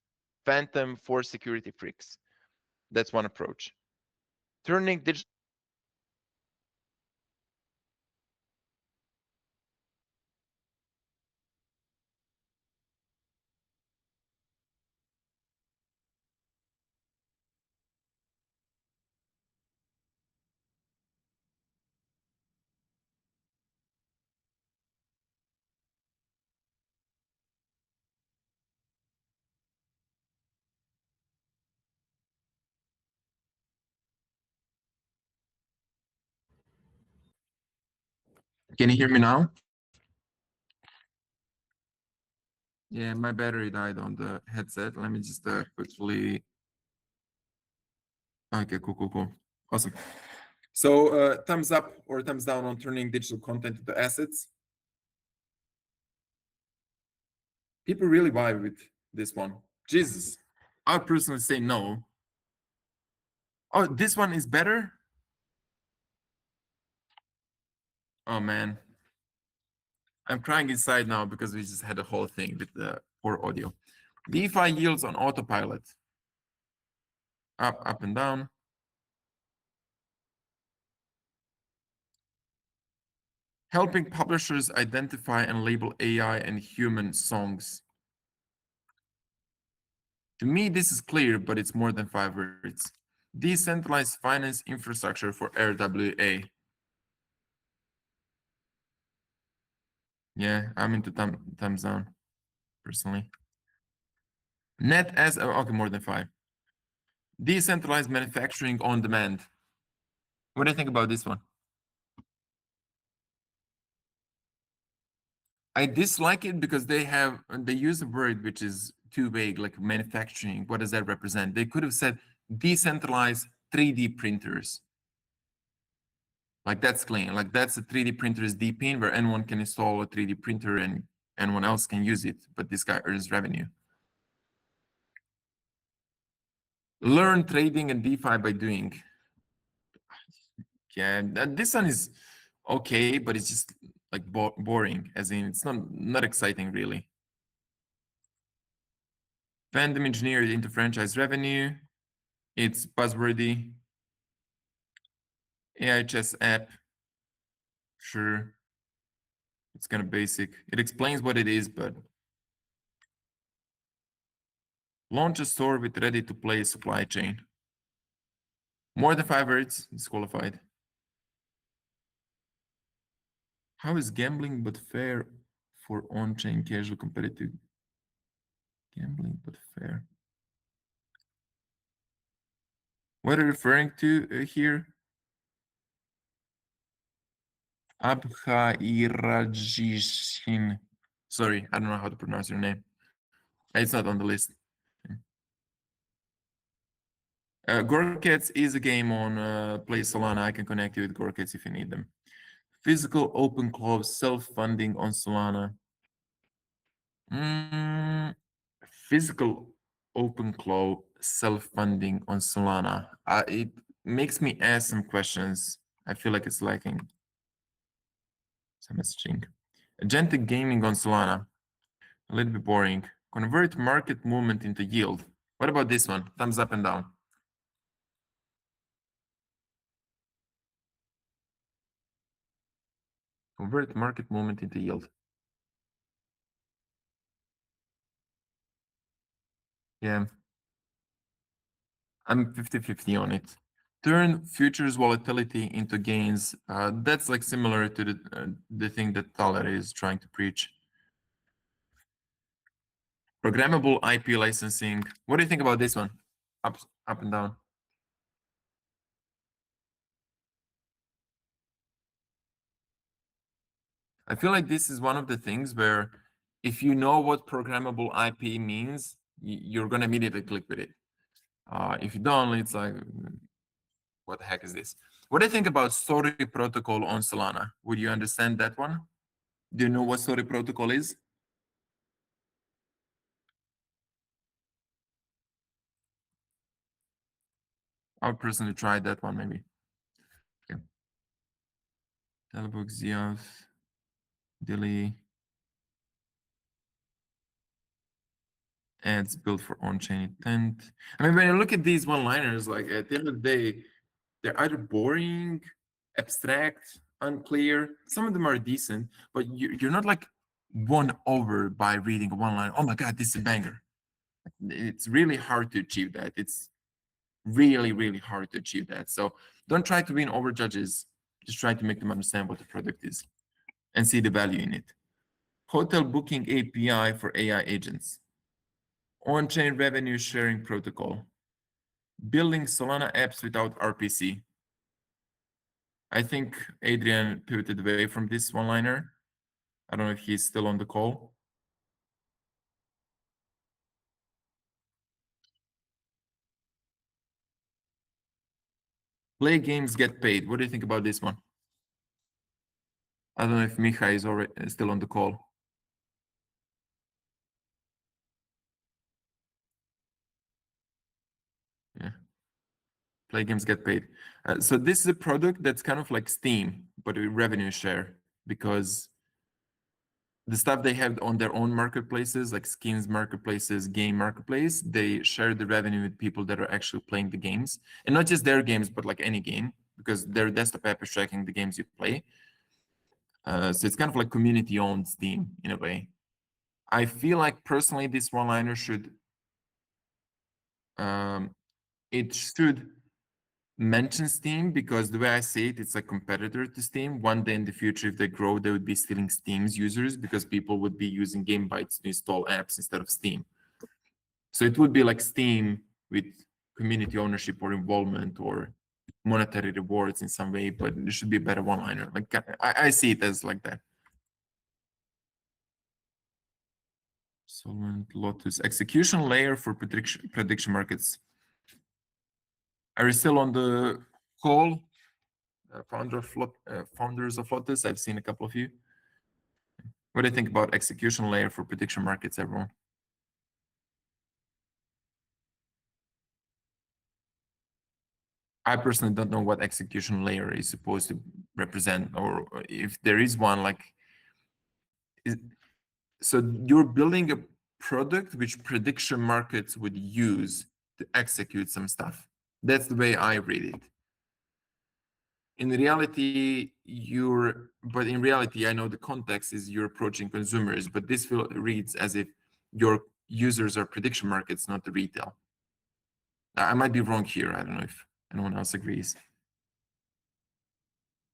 Speaker 3: Phantom for security freaks. That's one approach. Turning digital. Can you hear me now? Yeah, my battery died on the headset. Let me just quickly. Okay, cool. Awesome. So thumbs up or thumbs down on turning digital content into assets. People really vibe with this one. Jesus, I would personally say no. Oh, this one is better? Oh man. I'm crying inside now because we just had a whole thing with the poor audio. DeFi yields on autopilot. Up and down. Helping publishers identify and label AI and human songs. To me, this is clear, but it's more than 5 words. Decentralized finance infrastructure for RWA. Yeah, I'm into thumbs down, personally. Net as, okay, more than 5. Decentralized manufacturing on demand. What do you think about this one? I dislike it because they use a word which is too vague, like manufacturing. What does that represent? They could have said decentralized 3D printers. Like that's clean. Like that's a 3D printer's DPIN where anyone can install a 3D printer and anyone else can use it, but this guy earns revenue. Learn trading and DeFi by doing. Yeah, this one is okay, but it's just like boring, as in it's not exciting really. Fandom engineered into franchise revenue. It's buzzworthy. AI chess app. Sure. It's kind of basic. It explains what it is, but launch a store with ready-to-play supply chain. More than 5 words, disqualified. How is gambling but fair for on-chain casual competitive? Gambling but fair. What are you referring to here? Abhairajishin. Sorry, I don't know how to pronounce your name. It's not on the list. Gorkets is a game on Play Solana. I can connect you with Gorkets if you need them. Physical open close self-funding on Solana. Physical open close self-funding on Solana. It makes me ask some questions. I feel like it's lacking some messaging. Agentic gaming on Solana. A little bit boring. Convert market movement into yield. What about this one? Thumbs up and down. Convert market movement into yield. Yeah. I'm 50-50 on it. Turn futures volatility into gains. That's like similar to the thing that Thaler is trying to preach. Programmable IP licensing. What do you think about this one? Up and down. I feel like this is one of the things where if you know what programmable IP means, you're going to immediately click with it. If you don't, it's like, what the heck is this? What do you think about story protocol on Solana? Would you understand that one? Do you know what story protocol is? I'll personally try that one maybe. Okay. Telebook, Zioth, Dilly. Ads built for on-chain intent. I mean, when you look at these one-liners, like at the end of the day, they're either boring, abstract, unclear. Some of them are decent, but you're not like won over by reading a one-line. Oh my God, this is a banger. It's really hard to achieve that. It's really, really hard to achieve that. So don't try to win over judges. Just try to make them understand what the product is and see the value in it. Hotel booking API for AI agents. On-chain revenue sharing protocol. Building Solana apps without RPC. I think Adrian pivoted away from this one-liner. I don't know if he's still on the call. Play games, get paid. What do you think about this one? I don't know if Micha is already still on the call. Yeah.
Speaker 7: Play games, get paid. So this is a product that's kind of like Steam, but a revenue share, because the stuff they have on their own marketplaces, like skins marketplaces, game marketplace, they share the revenue with people that are actually playing the games, and not just their games, but like any game, because their desktop app is tracking the games you play. So it's kind of like community-owned Steam in a way. I feel like personally, this one-liner should it should mention Steam, because the way I see it, it's a competitor to Steam. One day in the future, if they grow, they would be stealing Steam's users, because people would be using Game Bytes to install apps instead of Steam. So it would be like Steam with community ownership or involvement or monetary rewards in some way, but there should be a better one-liner. Like I see it as like that. Solent Lotus execution layer for prediction markets. Are you still on the call? Founders of Lotus, I've seen a couple of you. What do you think about execution layer for prediction markets, everyone? I personally don't know what execution layer is supposed to represent, or if there is one. Like, so you're building a product which prediction markets would use to execute some stuff. That's the way I read it. In reality, I know the context is you're approaching consumers, but this reads as if your users are prediction markets, not the retail. I might be wrong here. I don't know if anyone else agrees.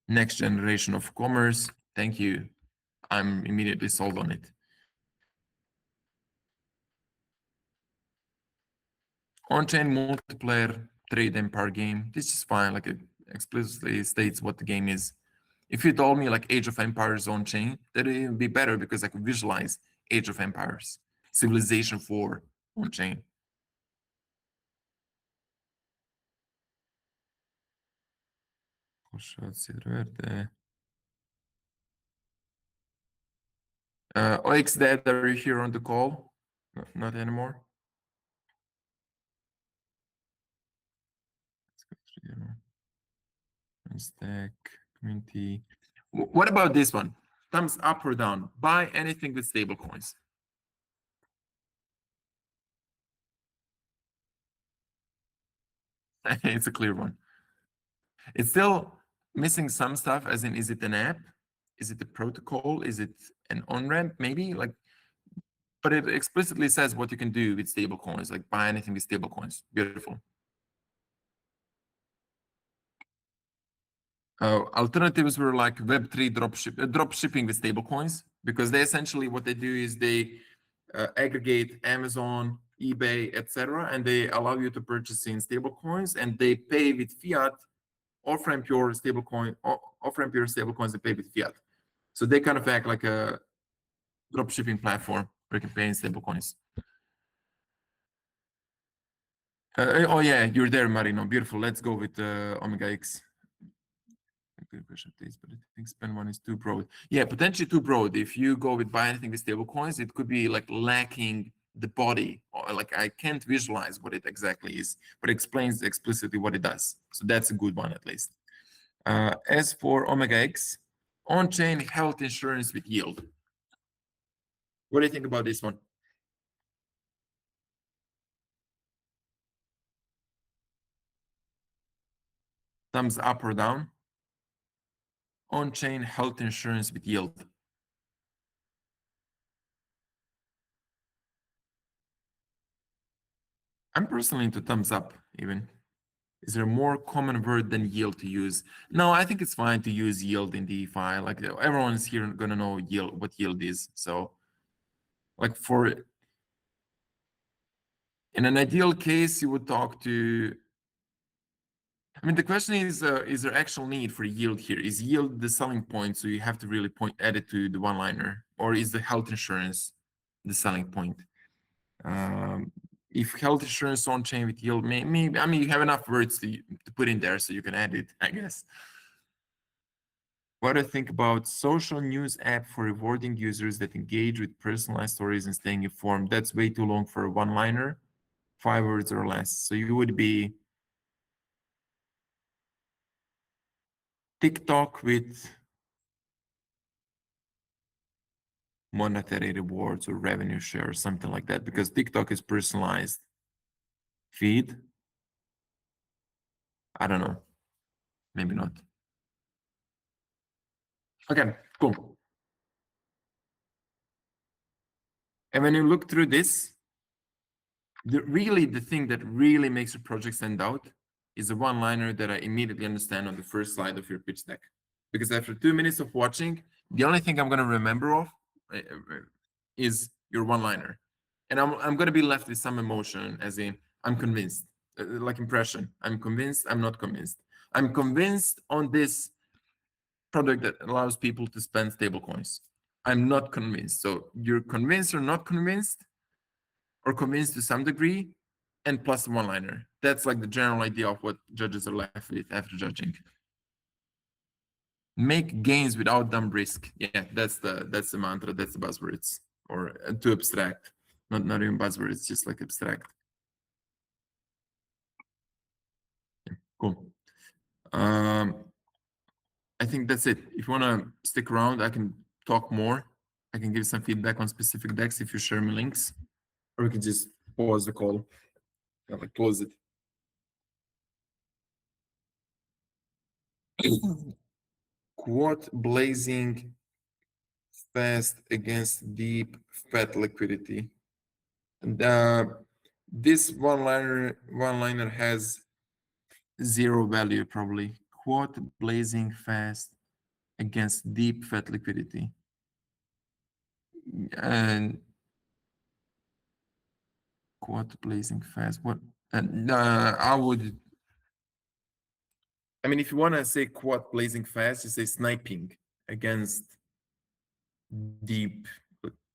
Speaker 7: Next generation of commerce. Thank you. I'm immediately sold on it. On-chain multiplayer trade empire game. This is fine. Like, it explicitly states what the game is. If you told me like Age of Empires on-chain, that would even be better, because I could visualize Age of Empires, Civilization 4 on-chain. OX Dad, are you here on the call? No, not anymore. Stack community. What about this one? Thumbs up or down? Buy anything with stablecoins. It's a clear one. It's still missing some stuff, as in, is it an app? Is it a protocol? Is it an on-ramp? Maybe, like, but it explicitly says what you can do with stablecoins, like buy anything with stablecoins. Beautiful. Alternatives were like Web3 drop shipping with stablecoins, because they essentially, what they do is they aggregate Amazon, eBay, etc., and they allow you to purchase in stablecoins, and they pay with fiat, off-ramp your stablecoins and pay with fiat. So they kind of act like a drop shipping platform where you can pay in stablecoins. Oh yeah, you're there, Marino. Beautiful. Let's go with Omega X. Good question, please, but I think spend one is too broad. Yeah, potentially too broad. If you go with buy anything with stablecoins, it could be like lacking the body, or like I can't visualize what it exactly is, but it explains explicitly what it does. So that's a good one, at least. As for Omega X, on-chain health insurance with yield. What do you think about this one? Thumbs up or down? On-chain health insurance with yield. I'm personally into thumbs up, even. Is there a more common word than yield to use? No, I think it's fine to use yield in DeFi. Like, everyone's here gonna know yield, what yield is. So, like, in an ideal case, you would talk to. I mean, the question is there actual need for yield here? Is yield the selling point, so you have to really add it to the one-liner, or is the health insurance the selling point? If health insurance on-chain with yield, maybe, I mean, you have enough words to put in there, so you can add it, I guess. What do you think about social news app for rewarding users that engage with personalized stories and staying informed? That's way too long for a one-liner, 5 words or less. So you would be TikTok with monetary rewards or revenue share or something like that, because TikTok is personalized feed. I don't know. Maybe not. Okay, cool. And when you look through this, the thing that really makes your project stand out is a one-liner that I immediately understand on the first slide of your pitch deck. Because after 2 minutes of watching, the only thing I'm going to remember of is your one-liner. And I'm going to be left with some emotion, as in, I'm convinced, like impression. I'm convinced, I'm not convinced. I'm convinced on this product that allows people to spend stable coins. I'm not convinced. So you're convinced or not convinced, or convinced to some degree, and plus one-liner. That's like the general idea of what judges are left with after judging. Make gains without dumb risk. Yeah, that's the mantra. That's the buzzwords, or too abstract. Not even buzzwords, just like abstract. Yeah, cool. I think that's it. If you want to stick around, I can talk more. I can give some feedback on specific decks if you share me links, or we can just pause the call. Yeah, like close it. Quad blazing fast against deep fat liquidity. And this one-liner has zero value probably. Quad blazing fast against deep fat liquidity. And quad blazing fast. What? I mean, if you want to say quad blazing fast, you say sniping against deep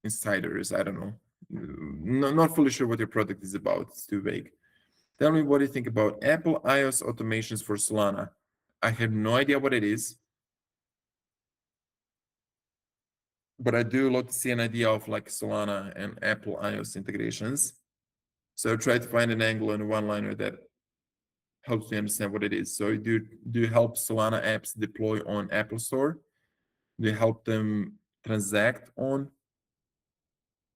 Speaker 7: insiders. I don't know. Not fully sure what your product is about. It's too vague. Tell me what you think about Apple iOS automations for Solana. I have no idea what it is, but I do love to see an idea of like Solana and Apple iOS integrations. So try to find an angle and a one-liner that helps me understand what it is. So do you help Solana apps deploy on Apple Store? Do you help them transact on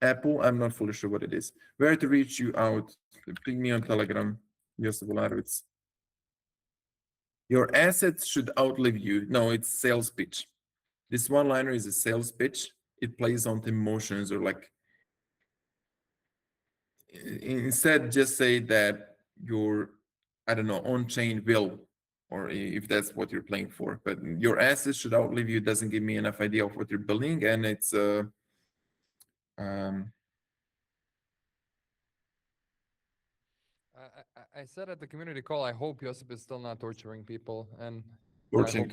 Speaker 7: Apple? I'm not fully sure what it is. Where to reach you out? Ping me on Telegram. Josip Volarovic. Your assets should outlive you. No, it's sales pitch. This one-liner is a sales pitch. It plays on the emotions, or like instead just say that your, I don't know, on-chain will, or if that's what you're playing for. But your assets should outlive you doesn't give me enough idea of what you're building, and it's
Speaker 1: I said at the community call, I hope Josip is still not torturing people, and
Speaker 7: torching.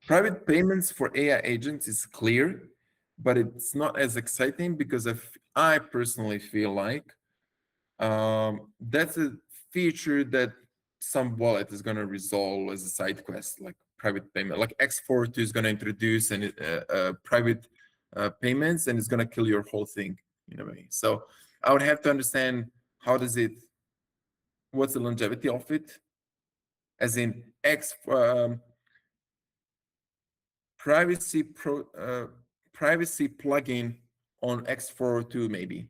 Speaker 7: Private payments for AI agents is clear, but it's not as exciting because I personally feel like that's a feature that some wallet is going to resolve as a side quest, like private payment. Like X42 is going to introduce private payments, and it's going to kill your whole thing in a way. So I would have to understand what's the longevity of it, as in privacy plugin on X402 maybe.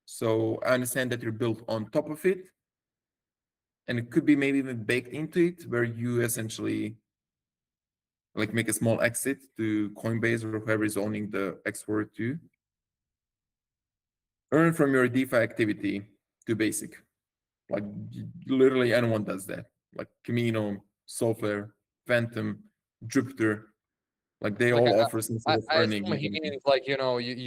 Speaker 7: So I understand that you're built on top of it, and it could be maybe even baked into it, where you essentially like make a small exit to Coinbase or whoever is owning the X402. Earn from your DeFi activity to basic. Like literally anyone does that. Like Camino, Software, Phantom, Jupiter. Like they
Speaker 1: Like,
Speaker 7: all offer some sort of
Speaker 1: I
Speaker 7: earning.
Speaker 1: assume he means like, you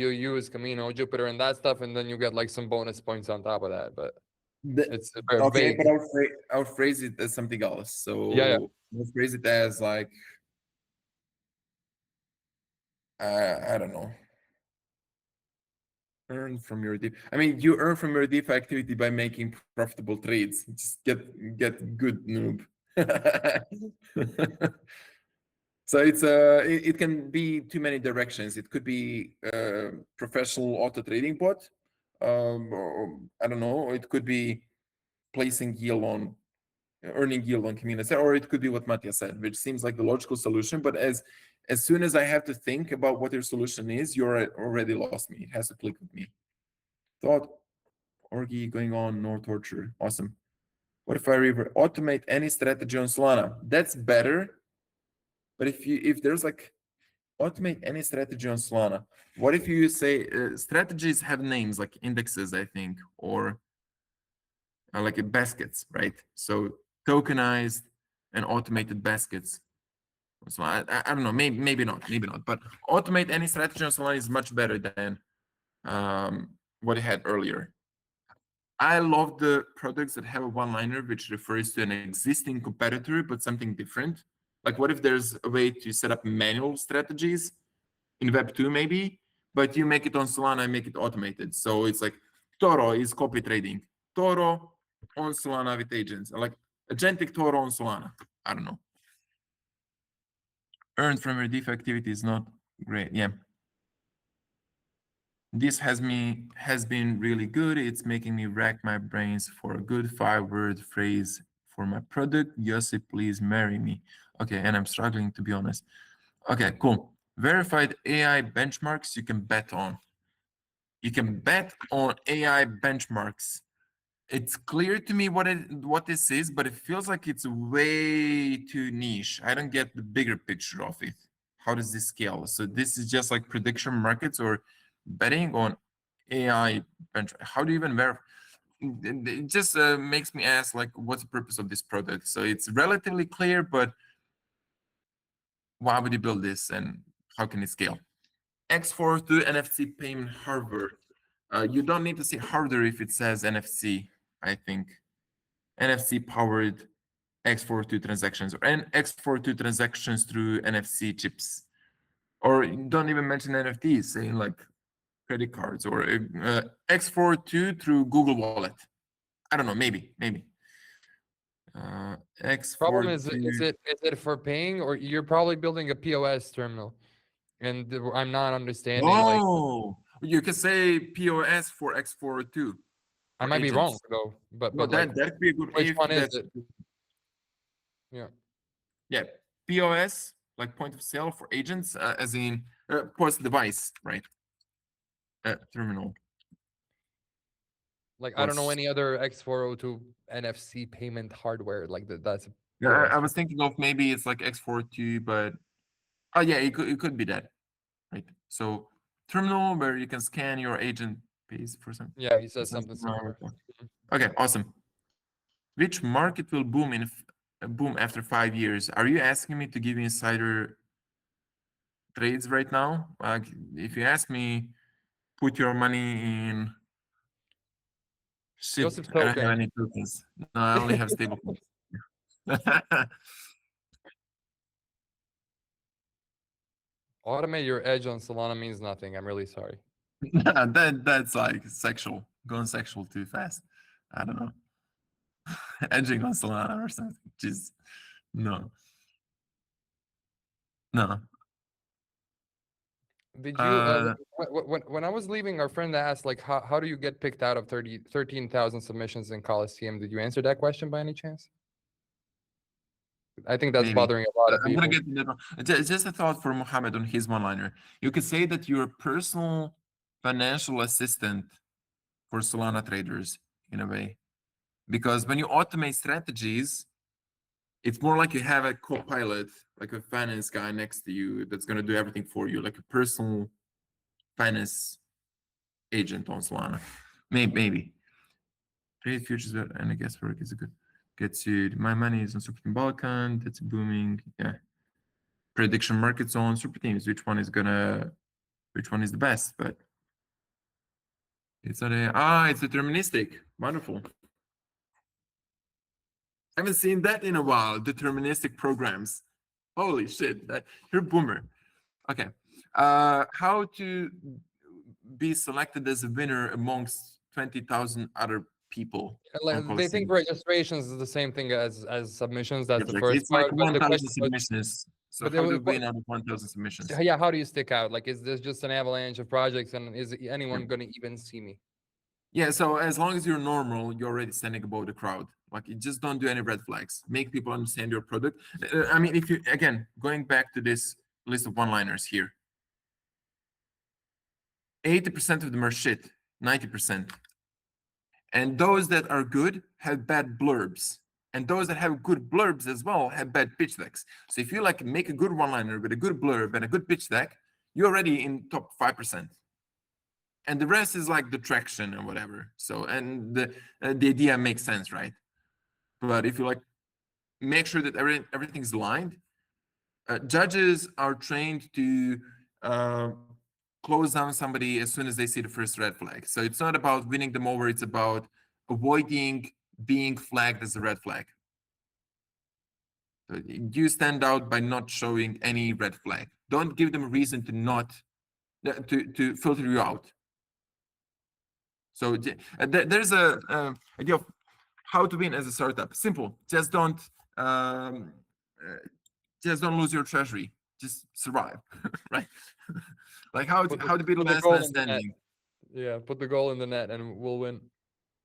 Speaker 1: use Camino, Jupiter, and that stuff, and then you get like some bonus points on top of that. But it's very
Speaker 7: Okay,
Speaker 1: vague.
Speaker 7: but I'll phrase it as something else. So
Speaker 1: Yeah.
Speaker 7: I'll phrase it as like I don't know. Earn from your DeFi. I mean, you earn from your DeFi activity by making profitable trades. Just get good, noob. So it can be too many directions. It could be professional auto trading bot. Or, I don't know. It could be placing yield on earning yield on community, or it could be what Mattia said, which seems like the logical solution. But as soon as I have to think about what your solution is, you're already lost me. It has to click with me. Thought orgy going on, no torture. Awesome. What if I automate any strategy on Solana? That's better. But if there's like automate any strategy on Solana, what if you say strategies have names like indexes, I think, or like baskets, right? So tokenized and automated baskets. So I don't know, maybe not, but automate any strategy on Solana is much better than what it had earlier. I love the products that have a one-liner which refers to an existing competitor, but something different. Like what if there's a way to set up manual strategies in Web 2 maybe, but you make it on Solana and make it automated. So it's like Toro is copy trading. Toro on Solana with agents, like agentic Toro on Solana. I don't know. Earned from your DeFi activity is not great. Yeah. This has been really good. It's making me rack my brains for a good 5-word phrase for my product. Yossi, please marry me. Okay, and I'm struggling to be honest. Okay, cool. Verified AI benchmarks you can bet on. You can bet on AI benchmarks. It's clear to me what this is, but it feels like it's way too niche. I don't get the bigger picture of it. How does this scale? So this is just like prediction markets or betting on AI benchmark. How do you even verify? It just makes me ask, like, what's the purpose of this product? So it's relatively clear, but why would you build this and how can it scale? X42 NFC payment hardware. You don't need to say hardware if it says NFC, I think. NFC powered X42 transactions or X42 transactions through NFC chips. Or don't even mention NFTs, saying like credit cards or X42 through Google Wallet. I don't know, maybe. X42.
Speaker 1: Problem is it for paying, or you're probably building a POS terminal, and I'm not understanding.
Speaker 7: Oh, you can say POS for X42.
Speaker 1: I might be wrong though, but
Speaker 7: that could be a good.
Speaker 1: which one is it?
Speaker 7: Yeah, POS like point of sale for agents, as in POS device, right? Terminal.
Speaker 1: Like I don't know any other X402 NFC payment hardware like that. That's
Speaker 7: Yeah, I was thinking of maybe it's like X42, but oh yeah, it could be that, right? So terminal where you can scan your agent pays for something.
Speaker 1: Yeah, he says something similar.
Speaker 7: Okay, awesome. Which market will boom after 5 years? Are you asking me to give you insider trades right now? If you ask me, put your money in. Shit, I don't have any tokens. No, I only have stablecoins.
Speaker 1: Automate your edge on Solana means nothing. I'm really sorry.
Speaker 7: That's like sexual, going sexual too fast. I don't know. Edging on Solana or something. Just no.
Speaker 1: Did you when I was leaving, our friend asked like how do you get picked out of 13,000 submissions in Colosseum? Did you answer that question by any chance? I think that's
Speaker 7: Maybe.
Speaker 1: bothering a lot of people.
Speaker 7: I'm gonna get to that. Just a thought for Mohammed on his one-liner. You could say that you're a personal financial assistant for Solana traders in a way, because when you automate strategies, it's more like you have a co-pilot, like a finance guy next to you that's gonna do everything for you, like a personal finance agent on Solana. Maybe. Trade futures and I guess work is a good. Gets you. My money is on Superteam Balkan. That's booming. Yeah. Prediction markets on super teams. Which one is the best? But it's not it's deterministic. Wonderful. I haven't seen that in a while. Deterministic programs. Holy shit! You're a boomer. Okay. How to be selected as a winner amongst 20,000 other people?
Speaker 1: Like, they think registrations is the same thing as submissions. That's the first
Speaker 7: it's
Speaker 1: part.
Speaker 7: like 1,000 submissions. So
Speaker 1: but
Speaker 7: how do you win out of 1,000 submissions?
Speaker 1: Yeah, how do you stick out? Like, is this just an avalanche of projects, and is anyone going to even see me?
Speaker 7: Yeah, so as long as you're normal, you're already standing above the crowd. Like, you just don't do any red flags. Make people understand your product. I mean, if you, again, going back to this list of one-liners here, 80% of them are shit, 90%. And those that are good have bad blurbs. And those that have good blurbs as well have bad pitch decks. So if you like make a good one-liner with a good blurb and a good pitch deck, you're already in top 5%. And the rest is like the traction and whatever. So, and the idea makes sense, right? But if you like make sure that everything's aligned, judges are trained to close down somebody as soon as they see the first red flag. So it's not about winning them over, it's about avoiding being flagged as a red flag. So you stand out by not showing any red flag. Don't give them a reason to not to filter you out. So there's a idea of how to win as a startup. Simple. Just don't lose your treasury. Just survive, right? Like how to be the last man standing.
Speaker 1: Yeah, put the goal in the net and we'll win.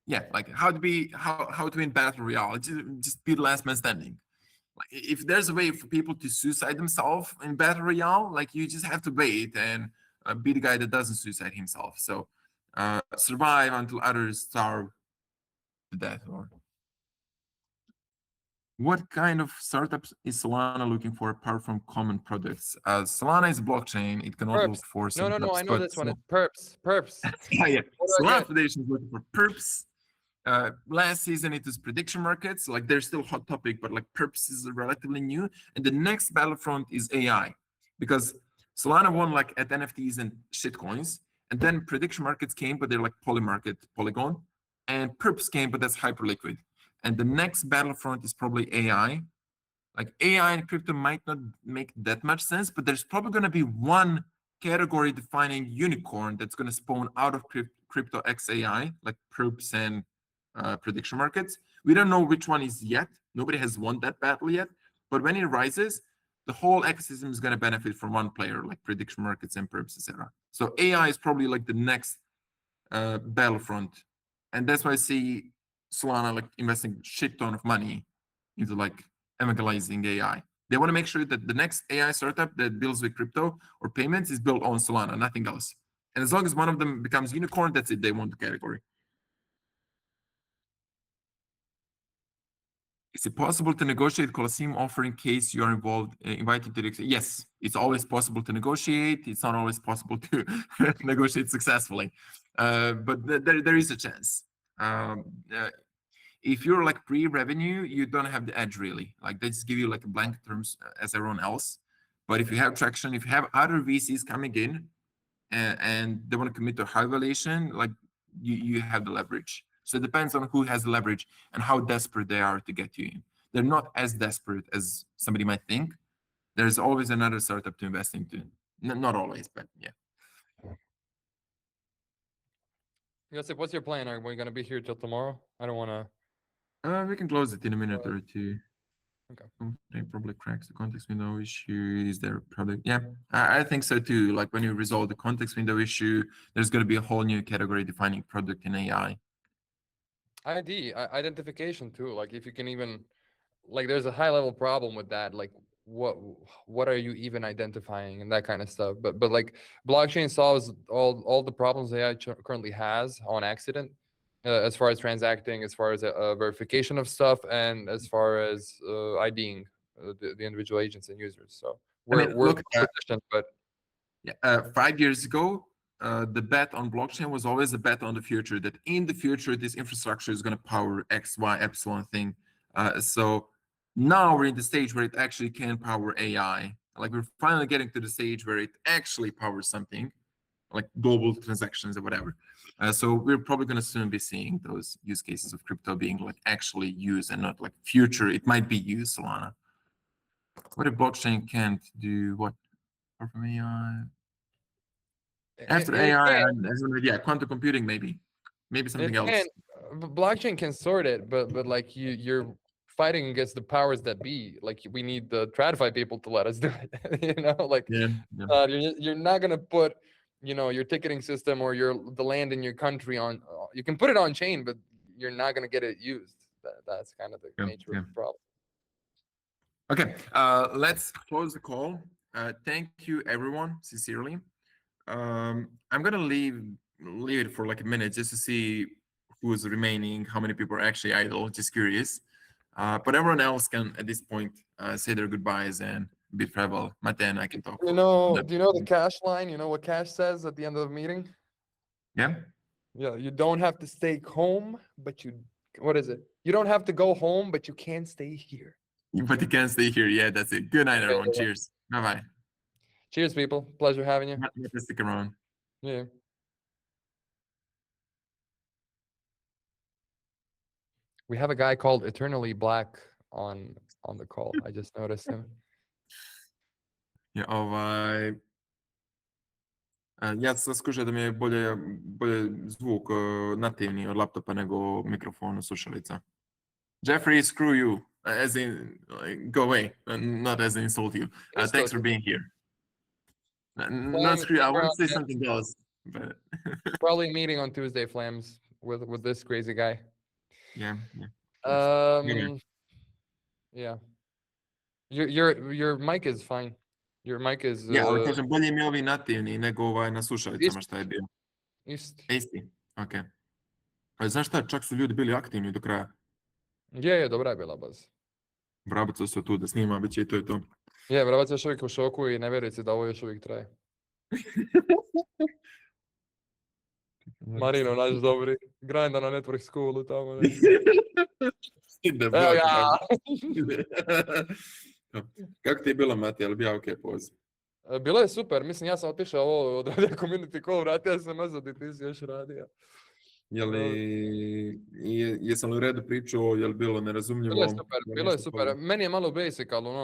Speaker 7: Yeah, like how to win battle royale. Just be the last man standing. Like if there's a way for people to suicide themselves in battle royale, like you just have to wait and be the guy that doesn't suicide himself. So survive until others starve to death. Or what kind of startups is Solana looking for apart from common products? Solana is a blockchain. It cannot look for
Speaker 1: No,
Speaker 7: startups,
Speaker 1: I know this one. It's perps.
Speaker 7: yeah.
Speaker 1: What do I
Speaker 7: Solana
Speaker 1: get?
Speaker 7: Foundation is looking for perps. Last season it was prediction markets. Like they're still a hot topic, but like perps is relatively new. And the next battlefront is AI, because Solana won like at NFTs and shitcoins, and then prediction markets came, but they're like Polygon, and perps came, but that's Hyperliquid. And the next battlefront is probably AI. Like AI and crypto might not make that much sense, but there's probably going to be one category defining unicorn that's going to spawn out of crypto X AI, like perps and prediction markets. We don't know which one is yet. Nobody has won that battle yet. But when it rises, the whole ecosystem is going to benefit from one player, like prediction markets and perps, etc. So AI is probably like the next battlefront, and that's why I see Solana like investing shit ton of money into like evangelizing AI. They want to make sure that the next AI startup that deals with crypto or payments is built on Solana, nothing else. And as long as one of them becomes unicorn, that's it. They want the category. Is it possible to negotiate Colosseum offer in case you are invited to the? Yes, it's always possible to negotiate. It's not always possible to negotiate successfully, but there is a chance. If you're like pre-revenue, you don't have the edge really. Like they just give you like a blanket terms as everyone else. But if you have traction, if you have other VCs coming in and they want to commit to a high valuation, like you have the leverage. So it depends on who has the leverage and how desperate they are to get you in. They're not as desperate as somebody might think. There's always another startup to invest into. Not always, but yeah.
Speaker 1: Josip, what's your plan? Are we going to be here till tomorrow? I don't want to.
Speaker 7: We can close it in a minute or two.
Speaker 1: Okay.
Speaker 7: They probably cracks the context window issue. Is there a product? Yeah, I think so too. Like when you resolve the context window issue, there's going to be a whole new category defining product in AI.
Speaker 1: Identification too. Like if you can even, like there's a high level problem with that. Like what are you even identifying and that kind of stuff. But like blockchain solves all the problems AI currently has on accident. As far as transacting, as far as verification of stuff, and as far as IDing the individual agents and users. So we're positioned, but
Speaker 7: yeah, 5 years ago, the bet on blockchain was always a bet on the future, that in the future this infrastructure is going to power X, Y, epsilon thing. So now we're in the stage where it actually can power AI. Like we're finally getting to the stage where it actually powers something, like global transactions or whatever. So we're probably going to soon be seeing those use cases of crypto being like actually used and not like future. It might be used, Solana. What if blockchain can't do what? Apart from AI? After AI, yeah, quantum computing maybe something else.
Speaker 1: Blockchain can sort it, but like you're fighting against the powers that be. Like we need the TradFi people to let us do it. Like
Speaker 7: yeah.
Speaker 1: you're not gonna put your ticketing system or the land in your country on. You can put it on chain, but you're not going to get it used. That's kind of the
Speaker 7: Yeah,
Speaker 1: nature
Speaker 7: yeah.
Speaker 1: of the problem.
Speaker 7: Okay, let's close the call. Thank you, everyone, sincerely. I'm gonna leave it for like a minute just to see who's remaining, how many people are actually idle. Just curious. But everyone else can at this point say their goodbyes and bid farewell. Maten, I can talk.
Speaker 1: Do you know the cash line? You know what cash says at the end of the meeting?
Speaker 7: Yeah.
Speaker 1: Yeah, you don't have to stay home, but what is it? You don't have to go home, but you can stay here.
Speaker 7: But you can't stay here. Yeah, that's it. Good night, everyone.
Speaker 1: yeah.
Speaker 7: Cheers. Bye bye.
Speaker 1: Cheers, people. Pleasure having you.
Speaker 7: Stick around.
Speaker 1: Yeah. We have a guy called Eternally Black on the call. I just noticed him.
Speaker 7: Ja, ja sam skušao da mi je bolje zvuk nativni od laptopa nego mikrofon slušalica. Jeffrey, screw you. As in, like, go away. Not as in insult you. Thanks for being here. Not screw you. I want to say something else. But
Speaker 1: Probably meeting on Tuesday, Flams, with this crazy guy.
Speaker 7: yeah.
Speaker 1: Yeah. Your mic is fine. Your mic is
Speaker 7: Ja, ali kažem, bolje mi je ovi nativni nego na slušalicama šta je bio. Isti. Ok. Ali znaš šta, čak su ljudi bili aktivni do kraja.
Speaker 1: Je, dobra je bila baz.
Speaker 7: Brabac su tu da snima, već i to je to.
Speaker 1: Je, Brabac je još uvijek u šoku i ne vjeruje se da ovo još uvijek traje. Marino, naš dobri. Grinda na Network Schoolu tamo. Evo ja!
Speaker 7: Kako ti je bilo, Mati, ali bio ok poziv?
Speaker 1: Bilo je super, mislim ja sam otišao ovo odradio community call, vratio sam nazad i ti si još radio.
Speaker 7: Jesam li u redu pričao, je li bilo nerazumljivo?
Speaker 1: Bilo je super, meni je malo basic, ali ono,